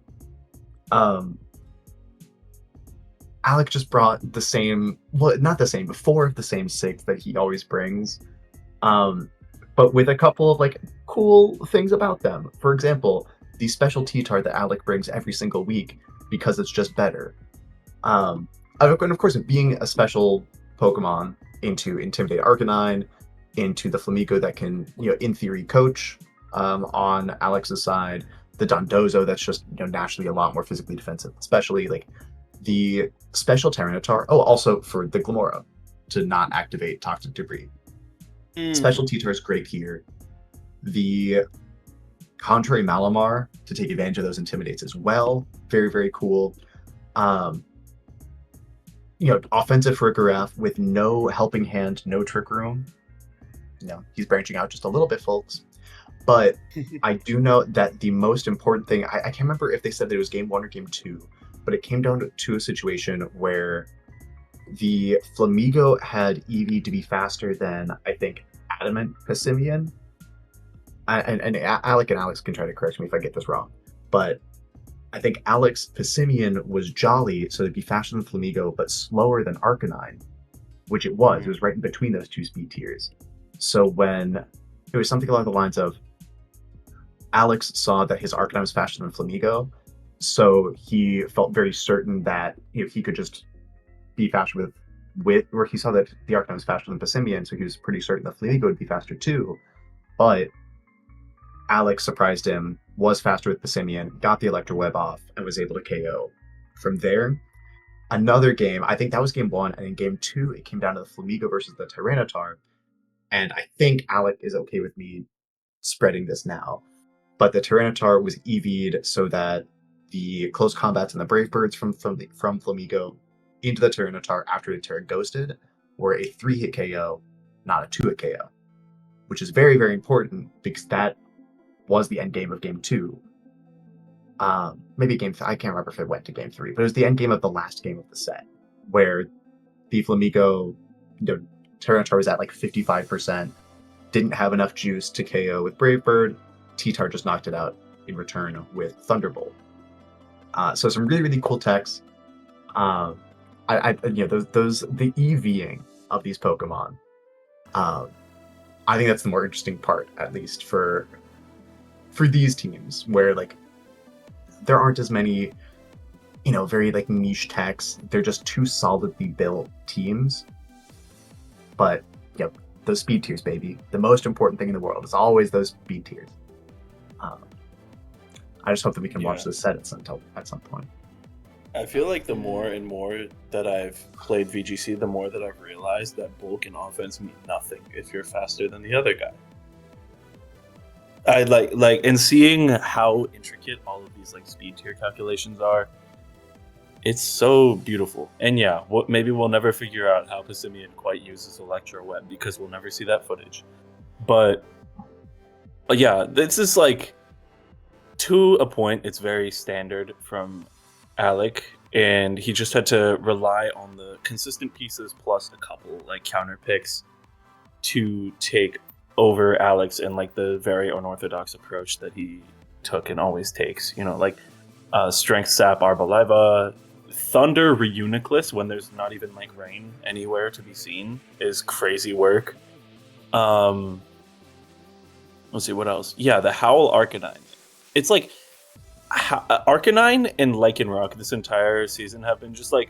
Alec just brought the same, well, not the same, but 4 of the same 6 that he always brings. But with a couple of like cool things about them. For example, the special T-Tart that Alec brings every single week because it's just better. And of course, being a special Pokemon into Intimidate Arcanine, into the Flamigo that can, in theory, coach on Alex's side, the Dondozo that's just, naturally a lot more physically defensive, especially like the special Tyranitar. Oh, also for the Glamora to not activate Toxic Debris. Special T-Tar is great here. The Contrary Malamar to take advantage of those intimidates as well. Very, very cool. Offensive for a Giraffe with no helping hand, no trick room. He's branching out just a little bit, folks. But I do know that the most important thing, I can't remember if they said that it was game 1 or game 2, but it came down to a situation where the Flamigo had Eevee to be faster than, I think, Adamant Passimian. And Alec and Alex can try to correct me if I get this wrong. But I think Alex Passimian was Jolly, so it'd be faster than Flamigo, but slower than Arcanine, which it was. It was right in between those 2 speed tiers. So when it was something along the lines of Alex saw that his Arcanine was faster than Flamigo, so he felt very certain that he could just be faster or he saw that the Arcanine was faster than Passimian, so he was pretty certain that Flamigo would be faster too. But Alex surprised him, was faster with Passimian, got the Electro Web off, and was able to KO. From there, another game, I think that was game 1, and in game 2, it came down to the Flamigo versus the Tyranitar. And I think Alec is okay with me spreading this now. But the Tyranitar was EV'd so that the close combats and the Brave Birds from Flamigo into the Tyranitar after the Terra ghosted were a 3-hit KO, not a 2-hit KO. Which is very, very important because that was the end game of game 2. Maybe game 3, I can't remember if it went to game 3, but it was the end game of the last game of the set, where the Flamigo Tyranitar was at like 55%. Didn't have enough juice to KO with Brave Bird. T-Tar just knocked it out in return with Thunderbolt. So some really, really cool techs. The EVing of these Pokemon. I think that's the more interesting part, at least for these teams, where like there aren't as many, very like niche techs. They're just two solidly built teams. But yep, those speed tiers, baby. The most important thing in the world is always those speed tiers. I just hope that we can watch this set at some point. I feel like the more and more that I've played VGC, the more that I've realized that bulk and offense mean nothing if you're faster than the other guy. I like and seeing how intricate all of these like speed tier calculations are. It's so beautiful. And yeah, maybe we'll never figure out how Passimian quite uses Electro Web because we'll never see that footage. But yeah, this is like, to a point, it's very standard from Alec, and he just had to rely on the consistent pieces plus a couple like counter picks to take over Alex and like the very unorthodox approach that he took and always takes. Like Strength Sap Arbaliva, Thunder Reuniclus when there's not even like rain anywhere to be seen is crazy work. Let's see what else. Yeah, the Howl Arcanine. It's like Arcanine and Lycanroc this entire season have been just like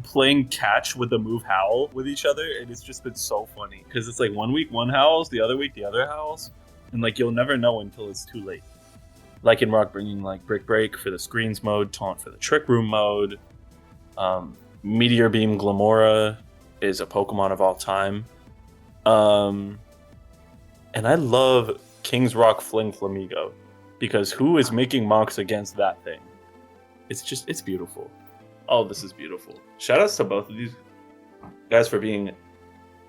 playing catch with the move Howl with each other, and it's just been so funny because it's like 1 week one howls, the other week the other howls, and like you'll never know until it's too late. Lycanroc bringing like Brick Break for the screens mode, Taunt for the Trick Room mode. Meteor Beam Glamora is a Pokemon of all time. And I love King's Rock Fling Flamigo because who is making mocks against that thing? It's beautiful. Oh, this is beautiful. Shout outs to both of these guys for being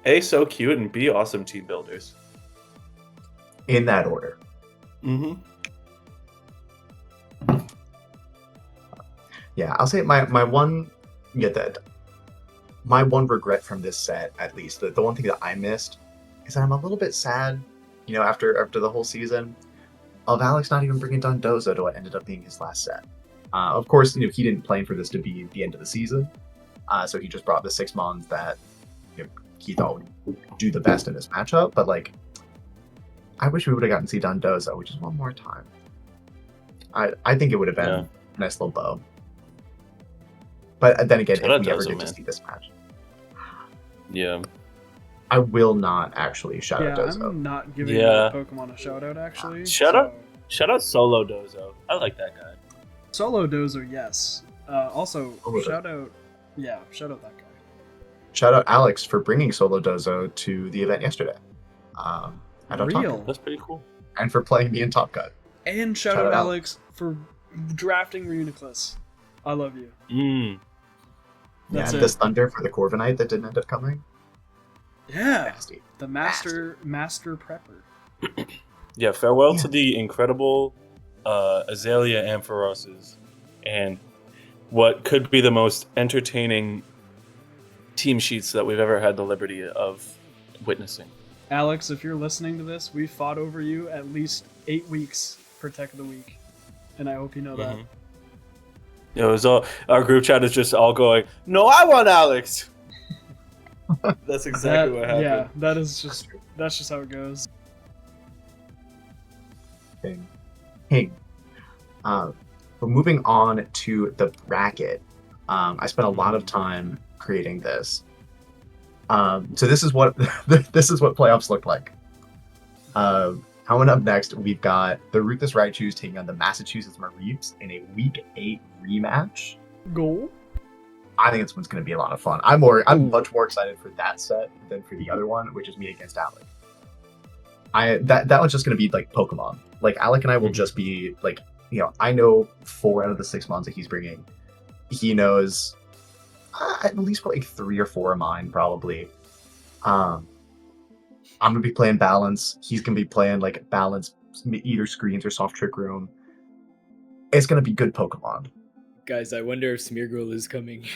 A, so cute, and B, awesome team builders. In that order. Mm-hmm. Yeah, I'll say my one regret from this set, at least, the one thing that I missed, is that I'm a little bit sad, after the whole season, of Alex not even bringing Dondozo to what ended up being his last set. Of course, he didn't plan for this to be the end of the season, so he just brought the 6 mons that he thought would do the best in this matchup. But like, I wish we would have gotten to see Dondozo, which is one more time. I think it would have been a nice little bow. But then again, if we ever get to see this match, I will not actually shout out Dozo. I'm not giving that Pokemon a shout out actually. Shout out Solo Dozo. I like that guy. Solo Dozo, yes. Also, shout out that guy. Shout out Alex for bringing Solo Dozo to the event yesterday. That's pretty cool. And for playing me in Top Cut. And shout out Alex for drafting Reuniclus. I love you. That's this Thunder for the Corviknight that didn't end up coming. Yeah. Nasty. The master prepper. Yeah, farewell to the incredible Azalea Ampharoses and what could be the most entertaining team sheets that we've ever had the liberty of witnessing. Alex, if you're listening to this, we fought over you at least 8 weeks for Tech of the Week. And I hope you know that. It was all our group chat is just all going, "No, I want Alex." That's exactly what happened. Yeah, that's just how it goes. Hey. But moving on to the bracket, I spent a lot of time creating this. So this is what playoffs look like. Coming up next, we've got the Ruthless Raichus taking on the Massachusetts Mareeps in a Week 8 rematch. Goal. I think this one's going to be a lot of fun. I'm much more excited for that set than for the other one, which is me against Alec. That one's just going to be like Pokemon. Like Alec and I will just be like, I know 4 out of the 6 mons that he's bringing. He knows at least like 3 or 4 of mine, probably. I'm gonna be playing Balance. He's gonna be playing like Balance, either Screens or Soft Trick Room. It's gonna be good Pokemon. Guys, I wonder if Smeargle is coming.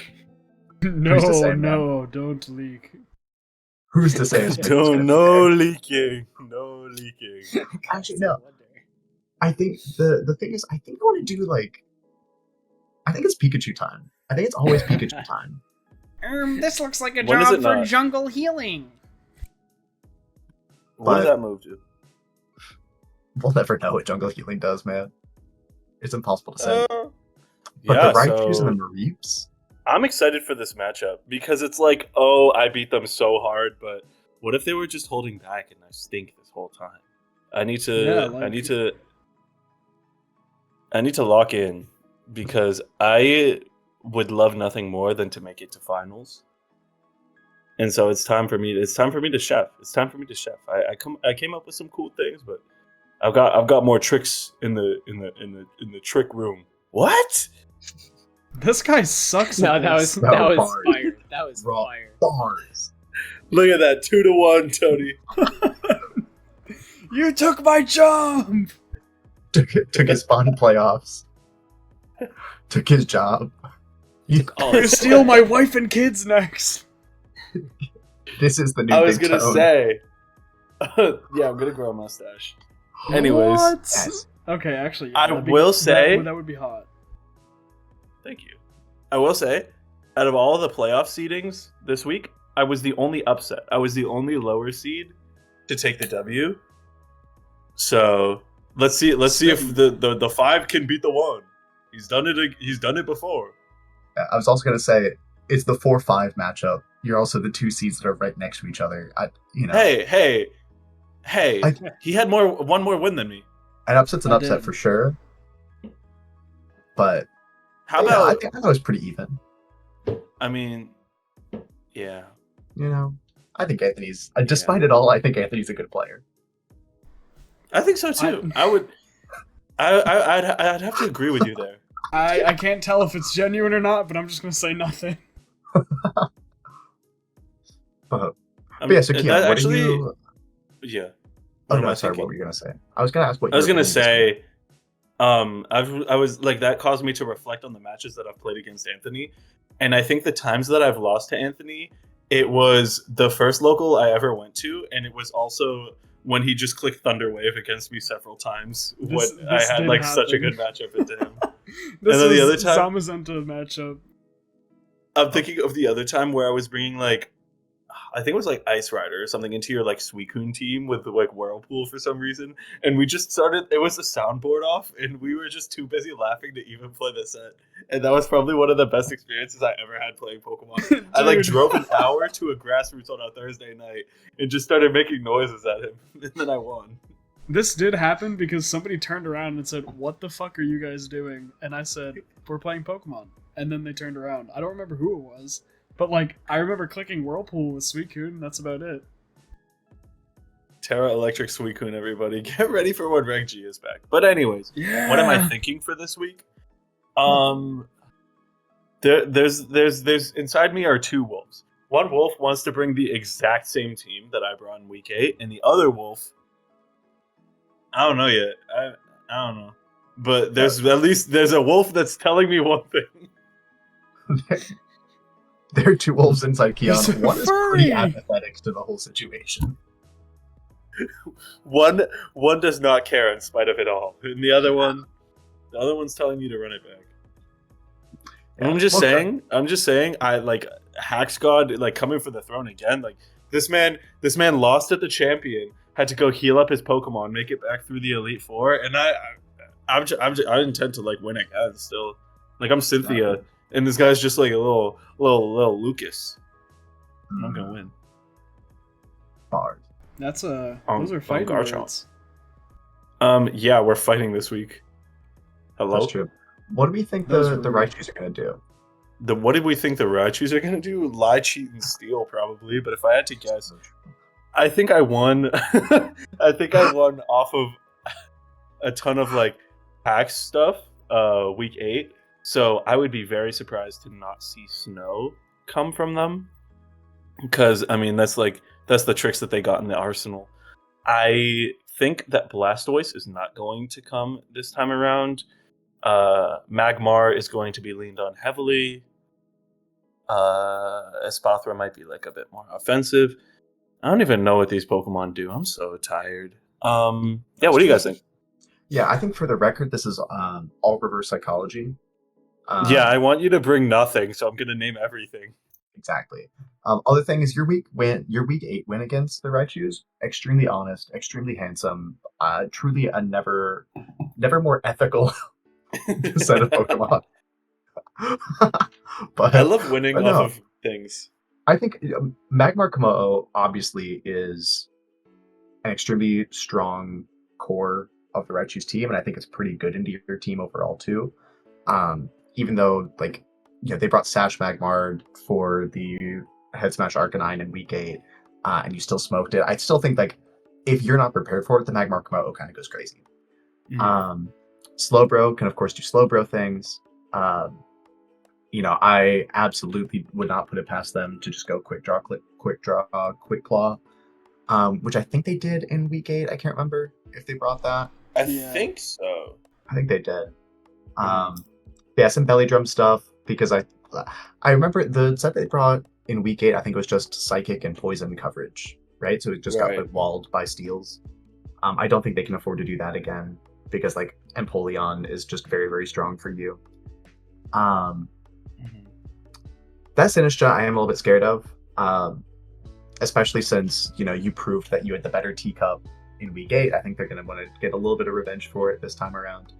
No, don't leak. Who's to say it's No leaking. No leaking. Actually, no. I think the thing is, I think I want to do like, I think it's Pikachu time. I think it's always Pikachu time. This looks like a When is job it for not? jungle healing. What does But- that move do? We'll never know what jungle healing does, man. It's impossible to say. But Yeah, the Raichus so and the Mareeps, I'm excited for this matchup because it's like, oh, I beat them so hard, but what if they were just holding back and I stink this whole time? I need to Yeah, I like- need to lock in because I would love nothing more than to make it to finals. And so it's time for me to chef. It's time for me to chef. I came up with some cool things, but I've got more tricks in the trick room. What? This guy sucks. No, at that this. was That was fire. fire. That was Raw. fire. bars. Look at that 2-1, Tony. You took my jump. Took his fun playoffs. Took his job. Oh, You steal my wife and kids next. This is the new I was big gonna tone. say, yeah, I'm gonna grow a mustache. Anyways, What? Yes. Okay, actually, I that'd will say- that would be hot. thank you. I will say, out of all the playoff seedings this week, I was the only upset. I was the only lower seed to take the W. So let's see if the 5 can beat the 1. He's done it. He's done it before. I was also gonna say it's the 4-5 matchup. You're also the 2 seeds that are right next to each other. Hey! I- He had one more win than me. An upset's an I upset did. for sure. But How yeah, about? I think that was pretty even. I mean, yeah. You know, I think Anthony's. Despite it all, I think Anthony's a good player. I think so too. I'd have to agree with you there. I can't tell if it's genuine or not, but I'm just gonna say nothing. But I yeah, so mean, Kian, that what actually, do you? yeah. Oh What am no, I sorry. thinking? What were you gonna say? I was gonna ask what. I was your gonna opinion was. say, I was like that caused me to reflect on the matches that I've played against Anthony, and I think the times that I've lost to Anthony, it was the first local I ever went to, and it was also when he just clicked Thunder Wave against me several times. This I had did like such a happen. good matchup into him. This And then the was other time- Zamazenta matchup. I'm thinking of the other time where I was bringing like, I think it was like Ice Rider or something into your like Suicune team with like Whirlpool for some reason, and we just started. It was the soundboard off, and we were just too busy laughing to even play the set. And that was probably one of the best experiences I ever had playing Pokemon. I like Dude. drove an hour to a grassroots on a Thursday night and just started making noises at him, and then I won. This did happen because somebody turned around and said, "What the fuck are you guys doing?" And I said, "We're playing Pokemon." And then they turned around. I don't remember who it was, but like I remember clicking Whirlpool with Suicune. And that's about it. Terra Electric Suicune, everybody, get ready for when Reg G is back. But anyways. Yeah. What am I thinking for this week? There's inside me are 2 wolves. One wolf wants to bring the exact same team that I brought in week 8, and the other wolf, I don't know yet. I don't know, but there's at least there's a wolf that's telling me one thing. There are 2 wolves inside He's Kian. a One is furry. pretty apathetic to the whole situation. One does not care in spite of it all, and the other one's telling me to run it back. And I'm just saying, I like Hax God, like coming for the throne again. Like this man lost at the champion, had to go heal up his Pokemon, make it back through the Elite Four, and I intend to like win again. Still, like I'm Cynthia, and this guy's just like a little Lucas. And I'm gonna win. Bars. That's On those are fighting Garchomp. words. Yeah, we're fighting this week. Hello. That's true. What do we think Those the were- Raichus are gonna do? What did we think the Raichus are gonna do? Lie, cheat, and steal, probably. But if I had to guess, I think I won. I think I won off of a ton of like hacks stuff. Week 8, so I would be very surprised to not see snow come from them. Because I mean, that's the tricks that they got in the arsenal. I think that Blastoise is not going to come this time around. Magmar is going to be leaned on heavily. Espathra might be like a bit more offensive. I don't even know what these Pokemon do. I'm so tired. Yeah, what do you guys think? Yeah, I think for the record, this is all reverse psychology. Yeah, I want you to bring nothing, so I'm gonna name everything. Exactly. Other thing is your week 8 win against the Raichus, extremely honest, extremely handsome, truly a never more ethical set of Pokemon. I love winning but off no, of things. I think Magmar Komodo obviously is an extremely strong core of the Raichu's team, and I think it's pretty good into your team overall too. Even though they brought Sash Magmar for the Head Smash Arcanine in week 8, and you still smoked it. I still think if you're not prepared for it, the Magmar Komodo kind of goes crazy. Mhm. Slowbro can of course do Slowbro things. I absolutely would not put it past them to just go quick draw, quick claw, which I think they did in week 8. I can't remember if they brought that. I think so. I think they did. Yeah, some belly drum stuff because I remember the set they brought in week 8. I think it was just psychic and poison coverage, right? So it just got walled by steals. I don't think they can afford to do that again because Empoleon is just very, very strong for you. That Sinistcha I am a little bit scared of, especially since you proved that you had the better teacup in week 8. I think they're going to want to get a little bit of revenge for it this time around.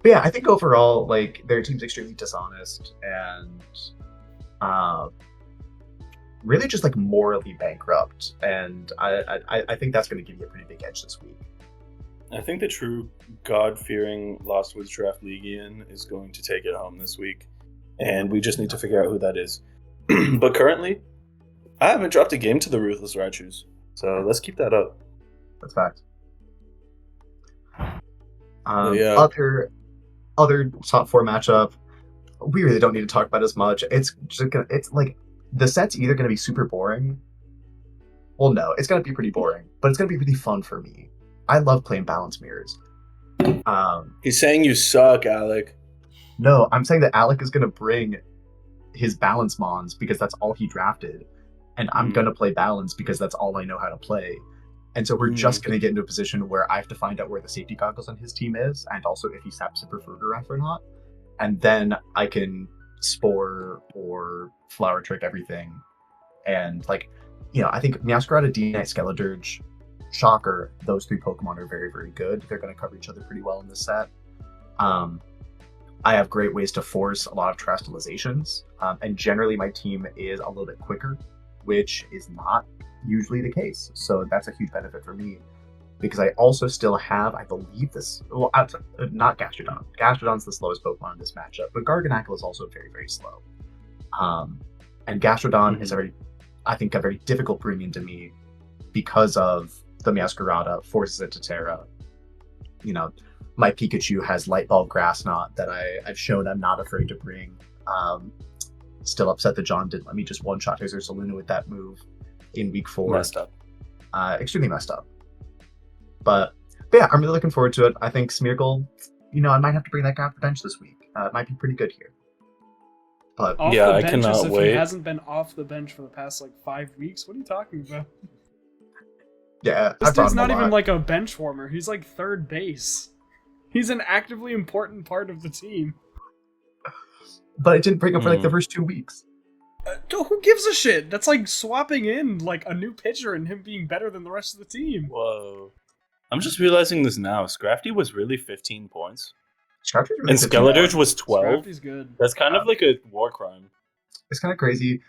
But yeah, I think overall, their team's extremely dishonest and really just morally bankrupt, and I think that's going to give you a pretty big edge this week. I think the true God-fearing Lost Woods Draft Leaguean is going to take it home this week, and we just need to figure out who that is. But currently, I haven't dropped a game to the Ruthless Raichus, so let's keep that up. That's fact. Yeah. Other top 4 matchup, we really don't need to talk about as much. It's the set's either going to be super boring. Well, no, it's going to be pretty boring, but it's going to be really fun for me. I love playing balance mirrors. He's saying you suck, Alec. No, I'm saying that Alec is going to bring his balance mons because that's all he drafted, and I'm going to play balance because that's all I know how to play. And so we're just going to get into a position where I have to find out where the safety goggles on his team is, and also if he's Super Frugeref or not. And then I can Spore or Flower Trick everything. And I think Meowscarada, D-Knight, Skeledirge, Shocker, those 3 Pokemon are very, very good. They're going to cover each other pretty well in this set. I have great ways to force a lot of Terastallizations, and generally my team is a little bit quicker, which is not usually the case. So that's a huge benefit for me because I also still have, I believe not Gastrodon. Gastrodon's the slowest Pokemon in this matchup, but Garganacl is also very, very slow. And Gastrodon is I think a very difficult bring into me because of the Meowscarada forces it to Terra. My Pikachu has Light Bulb Grass Knot that I've shown I'm not afraid to bring. Still upset that John didn't let me just one-shot his Ursaluna with that move in week 4. Messed up. Extremely messed up. But yeah, I'm really looking forward to it. I think Smeargle, I might have to bring that guy off the bench this week. It might be pretty good here. But off yeah, the I bench cannot if wait. He hasn't been off the bench for the past 5 weeks. What are you talking about? Yeah, this dude's not even a bench warmer. He's third base. He's an actively important part of the team. But I didn't bring him for the first 2 weeks. Who gives a shit? That's swapping in a new pitcher and him being better than the rest of the team. Whoa. I'm just realizing this now. Scrafty was really 15 points. Scrafty's really and Skeledirge was 12. Scrafty's good. That's kind of like a war crime. It's kind of crazy.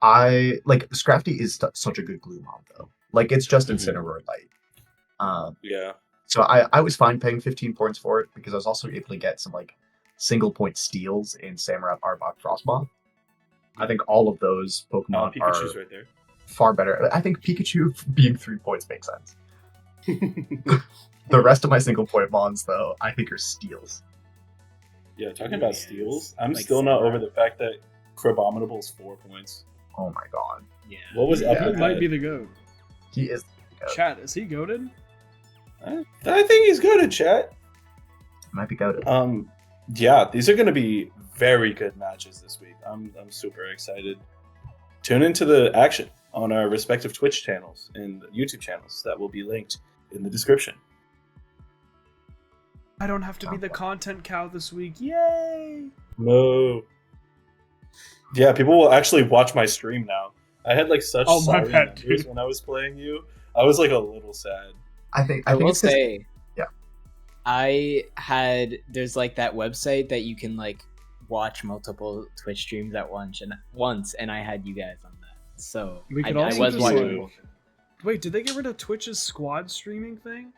Scrafty is such a good glue mod though. It's just Incineroar Light. Yeah. So I was fine paying 15 points for it because I was also able to get some single point steals in Samurott, Arbok, Frostmoth. I think all of those Pokemon Pikachu's are right there. far better. I think Pikachu being 3 points makes sense. The rest of my single point mons, though, I think are steals. Yeah, talking about steals, I'm still not over the fact that Crabominable is 4 points. Oh my god. Yeah. What was up He with might that? be the GOAT. He is. Chat, is he goated? I think he's good at chat. Might be goated. Yeah, these are going to be very good matches this week. I'm super excited. tune into the action on our respective Twitch channels and YouTube channels that will be linked in the description. I don't have to be the content cow this week. Yay! No. Yeah, people will actually watch my stream now. I had like such Oh, my sorry bad, numbers dude. when I was playing you. I was like a little sad. I think I will it's 'cause- say, yeah. there's like that website that you can like watch multiple Twitch streams at once, and I had you guys on that. So We could I also was just, watching like- both. Wait, did they get rid of Twitch's squad streaming thing?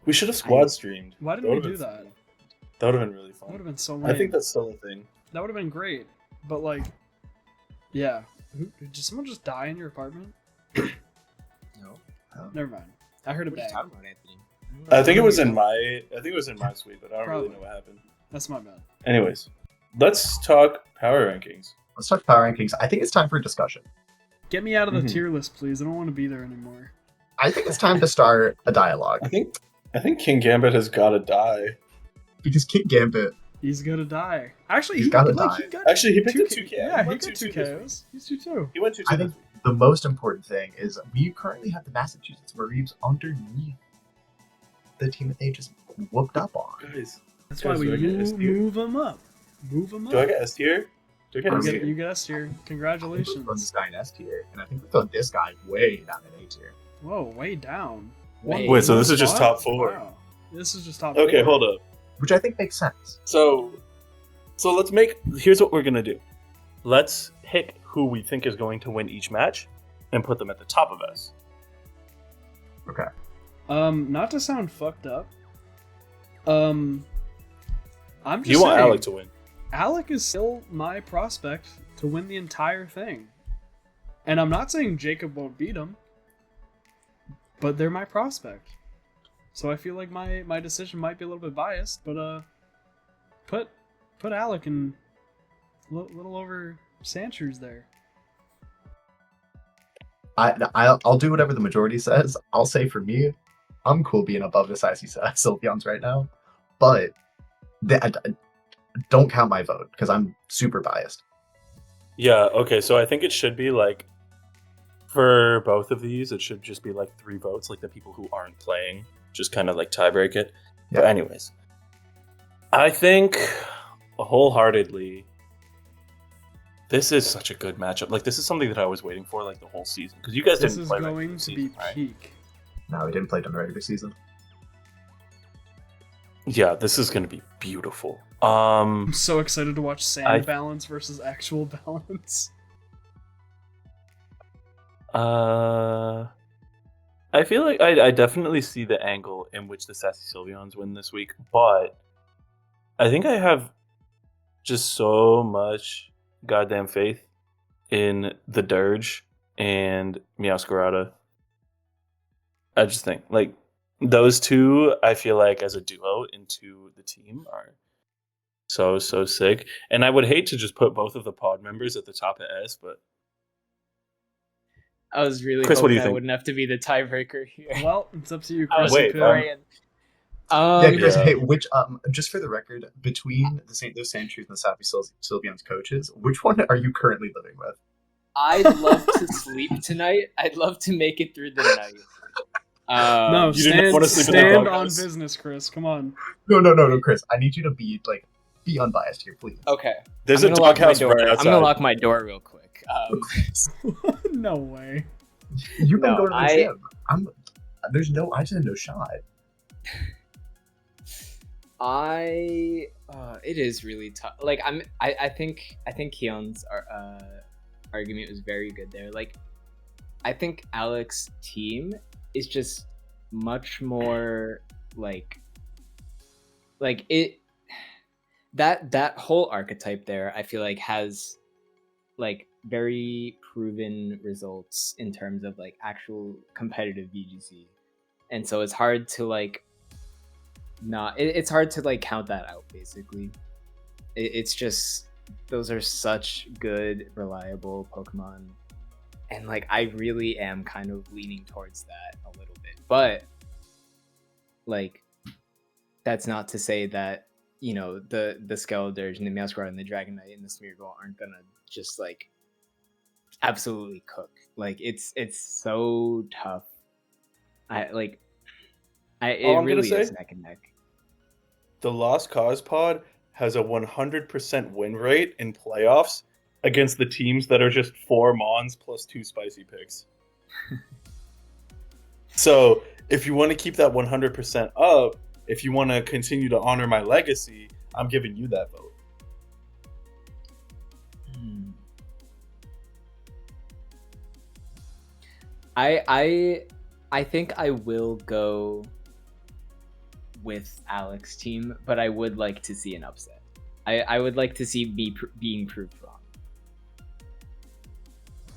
We should have squad streamed. Why didn't we do that? That would have been really That would have fun. been so lame. I think that's still a thing. That would have been great. But like, yeah. Did someone just die in your apartment? No. Never mind. I heard a What are you bang. talking about, Anthony? I think it was in my suite, but I don't Probably. really know what happened. That's my bad. Anyways, let's talk power rankings. Let's talk power rankings. I think it's time for a discussion. Get me out of the Mhm. tier list, please. I don't want to be there anymore. I think it's time to start a dialogue I think King Gambit has got to die. because King Gambit. He's gonna die. Actually, He's he gotta like, die. he got Actually, he picked two up 2K. Yeah, he went got 2-2 2 this week. KOs. He's 2-2. He went 2-2 I this think week. the most important thing is we currently have the Massachusetts Mareeps underneath the team that they just whooped up on. Guys, That's Guys, why we do I get S tier? move him up. Move him up. do I get S tier? Do I get You S You tier? get, you get us here. I think we Congratulations. throw this guy in S tier, and I think we throw this guy way down in A tier. Whoa, way down. Wait, so this is just What? top 4. Wow. This is just top Okay, 4. hold up. Which I think makes sense. So here's what we're gonna do. Let's pick who we think is going to win each match and put them at the top of us. Okay. Not to sound fucked up. I'm just You want saying, Alec to win. Alec is still my prospect to win the entire thing. And I'm not saying Jacob won't beat him, but they're my prospect. So I feel like my decision might be a little bit biased, but put Alec in little over Sandshrews there. I'll do whatever the majority says. I'll say for me, I'm cool being above the Sassy Sylveons right now, but don't count my vote because I'm super biased. Yeah, okay, so I think it should be like for both of these, it should just be like 3 votes, like the people who aren't playing, just kind of like tie break it. Yeah. But anyways, I think wholeheartedly this is such a good matchup. Like this is something that I was waiting for like the whole season because you guys This didn't is play going regular to be season, right? peak. No, we didn't play it in the regular season. Yeah, this is gonna be beautiful. I'm so excited to watch sand I- balance versus actual balance. I feel like I definitely see the angle in which the Sassy Sylveons win this week, but I think I have just so much goddamn faith in the Dirge and Meowscarada. I just think like those two, I feel like as a duo into the team are so sick. And I would hate to just put both of the pod members at the top of S, but I was really Chris, what do hoping you I think? wouldn't have to be the tiebreaker here. Well, it's up to you, I was Chris. wait, You could- praying. Yeah, Chris. yeah. Hey, which just for the record, between those Sandshrews and the Sappy Sylveons coaches, which one are you currently living with? I'd love to sleep tonight. I'd love to make it through the night. No, You didn't wanna sleep in the stand on doghouse? business, Chris. Come on. No, Chris. I need you to be unbiased here, please. Okay. there's I'm a gonna lock my doghouse door. right I'm outside. gonna lock my door real quick. No way. You've been No, going to the I- gym. I just had no shot. It is really tough. Like I think Kian's argument was very good there. Like I think Alex's team is just much more like it that whole archetype there. I feel like has like very proven results in terms of like actual competitive VGC, and so it's hard to like it's hard to like count that out. Basically, it's just those are such good, reliable Pokemon, and like I really am kind of leaning towards that a little bit. But like, that's not to say that the Skeledirge and the Meowscarada and the Dragonite and the Smeargle aren't gonna just like absolutely cook. Like it's so tough. It All I'm gonna really is say? neck and neck. The Lost Cause pod has a 100% win rate in playoffs against the teams that are just 4 Mons plus 2 spicy picks. So if you want to keep that 100% up, if you want to continue to honor my legacy, I'm giving you that vote. I think I will go with Alex's team, but I would like to see an upset. I would like to see me being proved wrong.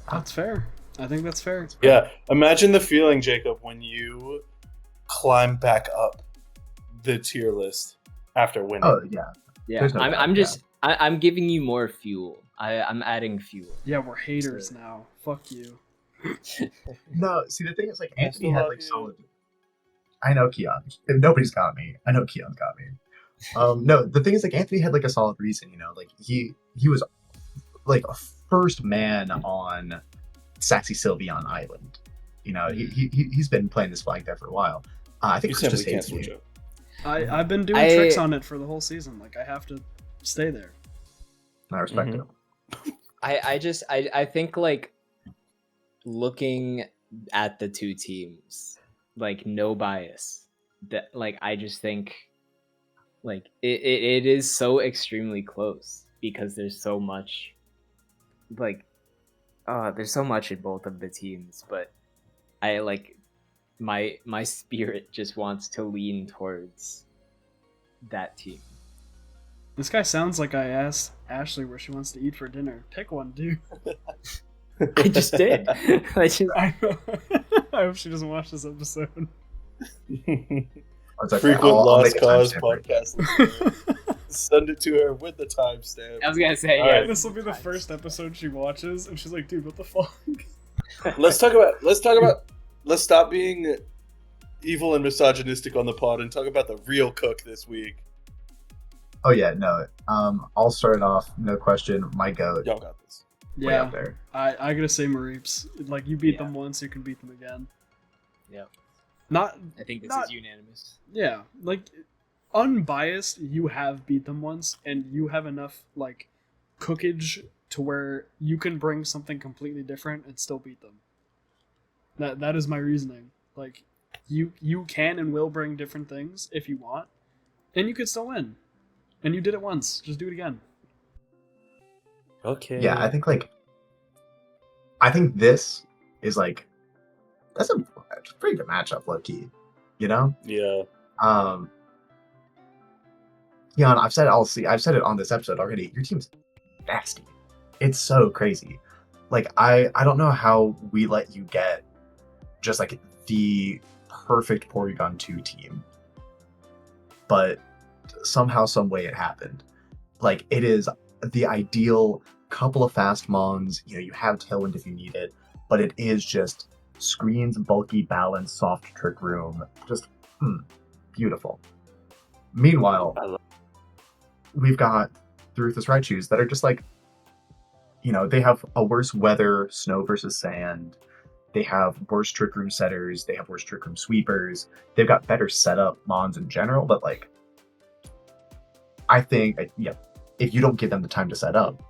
That's fair. I think that's fair. Yeah, imagine the feeling, Jacob, when you climb back up the tier list after winning. Oh yeah. Yeah, There's no doubt, I'm just I'm giving you more fuel. I'm adding fuel. Yeah, we're haters now. Fuck you. No, see the thing is like I Anthony still had love like you. solid. I know Kian. If nobody's got me, I know Kian's got me. No, the thing is like Anthony had like a solid reason, you know, like he was like a first man on Sassy Sylveon Island. You know, he's been playing this flag there for a while. I think You Chris simply just can't hates switch me. up. I've been doing tricks on it for the whole season. Like I have to stay there. I respect Mhm. him. I think like looking at the two teams, like no bias, that like I just think like it is so extremely close because there's so much like there's so much in both of the teams, but I like my spirit just wants to lean towards that team. This guy sounds like I asked Ashley where she wants to eat for dinner. Pick one, dude. I just did. I know. I hope she doesn't watch this episode. It's okay, Frequent I'll make Lost a Cause timestamp right there. podcast. Send it to her with the timestamp. I was gonna say, All yeah. right. This will be the first episode she watches, and she's like, "Dude, what the fuck?" Let's stop being evil and misogynistic on the pod and talk about the real cook this week. Oh yeah, no. I'll start it off. No question. My goat. Y'all got this. Way Yeah, up there. I gotta say Mareeps. Like you beat Yeah. them once, you can beat them again. Yeah. Not I think this Not- is unanimous. yeah, like unbiased. You have beat them once, and you have enough like cookage to where you can bring something completely different and still beat them. That is my reasoning. Like you can and will bring different things if you want, and you could still win. And you did it once. Just do it again. Okay. Yeah, I think this is like that's a pretty good matchup, low key. You know? Yeah. Kian, I've said it on this episode already. Your team's nasty. It's so crazy. Like I don't know how we let you get just like the perfect Porygon 2 team. But somehow, some way it happened. Like it is the ideal couple of fast mons, you know, you have Tailwind if you need it, but it is just screens, bulky, balance, soft trick room. Just beautiful. Meanwhile, I love- we've got the Ruthless Raichus that are just like, you know, they have a worse weather, snow versus sand. They have worse trick room setters. They have worse trick room sweepers. They've got better setup mons in general, but like, I think, yeah, if you don't give them the time to set up,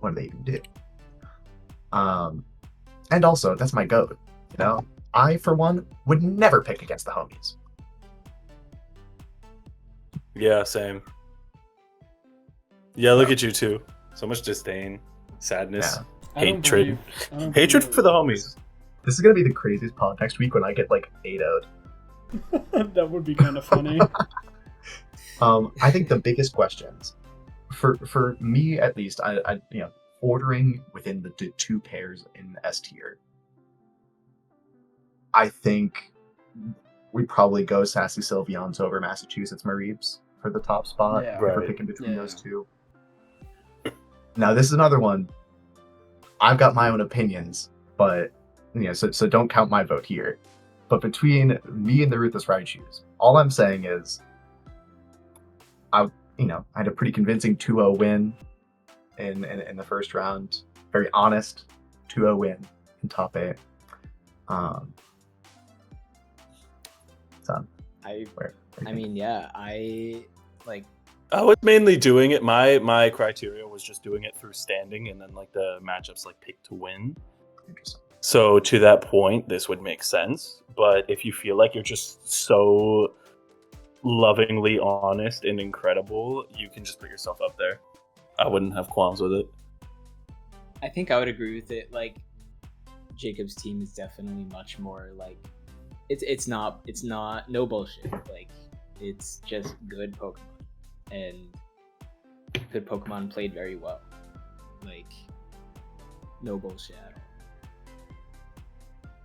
what do they even do? And also, that's my goat. You know, I for one would never pick against the homies. Yeah, same. Yeah, look at you too. So much disdain, sadness, Yeah. I don't hatred. believe- I don't Hatred believe for the homies. This is gonna be the craziest pod next week when I get like 8-0'd. it. That would be kind of funny. I think the biggest questions for me at least, I you know, ordering within the two pairs in S tier. I think we probably go Sassy Sylveons over Massachusetts Mareeps for the top spot Yeah. if we're Right. picking between Yeah. those two. Now this is another one. I've got my own opinions, but you know, so don't count my vote here. But between me and the Ruthless Raichus, all I'm saying is I had a pretty convincing 2-0 win in the first round. very honest 2-0 win in top 8. So, I where mean, yeah, I like. I was mainly doing it. My criteria was just doing it through standing, and then like the matchups like pick to win. interesting. So to that point, this would make sense. But if you feel like you're just so lovingly honest and incredible, you can just put yourself up there. I wouldn't have qualms with it. I think I would agree with it. Like, Jacob's team is definitely much more like it's not no bullshit. Like, it's just good Pokemon, and good Pokemon played very well. Like, no bullshit at all.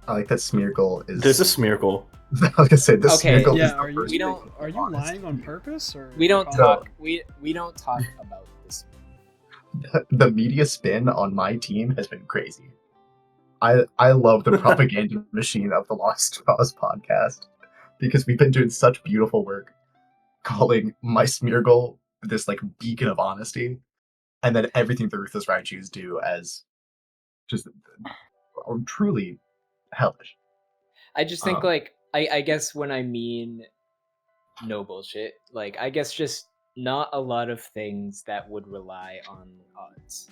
I like that Smeargle is. There's a Smeargle. I was gonna say this Okay, Smeargle Yeah, is the are you first we don't- thing are you honest. lying on purpose or We don't No. talk. We don't talk about this. The media spin on my team has been crazy. I love the propaganda machine of the Lost Cause podcast because we've been doing such beautiful work calling my Smeargle this like beacon of honesty, and then everything the Ruthless Raichus do as just truly hellish. I just think Um, like I guess when I mean no bullshit, like I guess just not a lot of things that would rely on odds.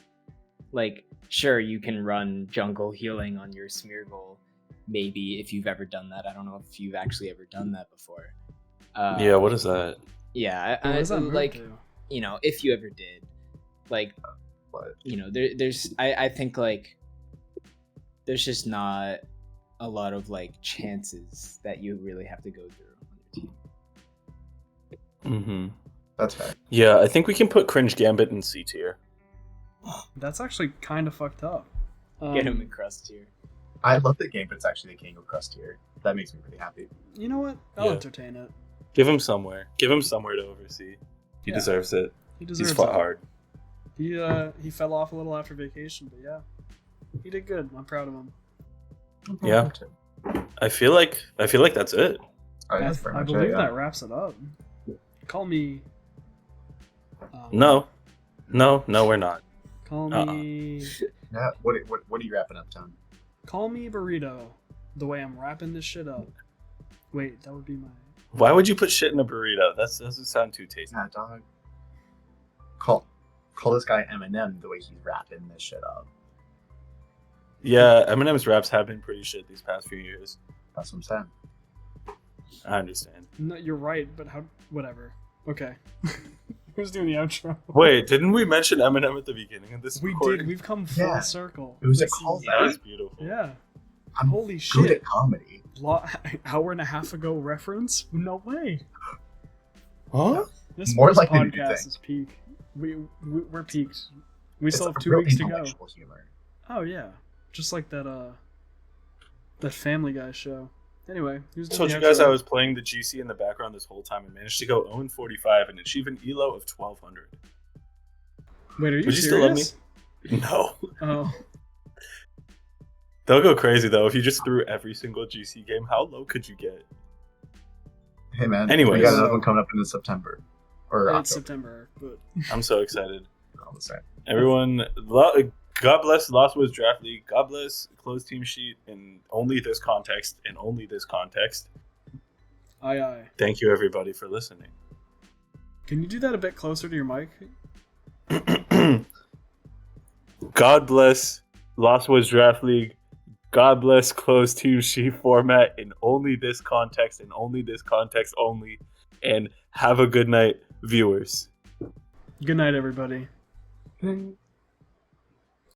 Like, sure, you can run jungle healing on your Smeargle, maybe if you've ever done that. I don't know if you've actually ever done that before. Yeah, what is that? Yeah, What does that move like do? you know, if you ever did, like but you know, there's I think like there's just not a lot of like chances that you really have to go through on your team. Mm-hmm. that's fair. Yeah, I think we can put Cringe Gambit in C tier. That's actually kind of fucked up. Get him in crust here. I love the game, but it's actually the King of Crust here. That makes me really happy. You know what? I'll Yeah. entertain it. Give him somewhere. Give him somewhere to oversee. He Yeah. deserves it. He deserves He's fought it. hard. He fell off a little after vacation, but yeah, he did good. I'm proud of him. Yeah. I feel like that's it. That's pretty I much believe it, yeah. that wraps it up. Call me. No, we're not. Call me. Yeah, what are you wrapping up, Tom? Call me burrito. The way I'm wrapping this shit up. Wait, that would be my. Why would you put shit in a burrito? That doesn't sound too tasty. Yeah, dog. Call this guy Eminem the way he's wrapping this shit up. Yeah, Eminem's raps have been pretty shit these past few years. That's what I'm saying. I understand. No, you're right, but how? Whatever. Okay. Who's doing the outro? Wait, didn't we mention Eminem at the beginning of this We recording? did. We've come full Yeah. circle. It was a This is- callback. That was beautiful. Yeah. I'm Holy good shit. at comedy. Hour and a half ago reference? No way. Huh? This More this likely than you podcast think. is peak. We're peaked. We It's still have a 2 real weeks to go. intellectual humor. Oh yeah, just like that Family Guy show. Anyway, who's I doing told the you guys outro? I was playing the GC in the background this whole time and managed to go 0-45 and achieve an elo of 1200. Wait, are you Would you serious? still love me? No. Oh, They'll go crazy though. If you just threw every single GC game, how low could you get? Hey man, Anyways. we got another one coming up in September or it's October. September, but I'm so excited. All the same. Everyone, God bless Lost Woods Draft League. God bless Closed Team Sheet in only this context and only this context. aye. Thank you everybody for listening. Can you do that a bit closer to your mic? God bless Lost Woods Draft League. God bless Closed Team Sheet format in only this context and only this context only. And have a good night, viewers. Good night, everybody. Ding.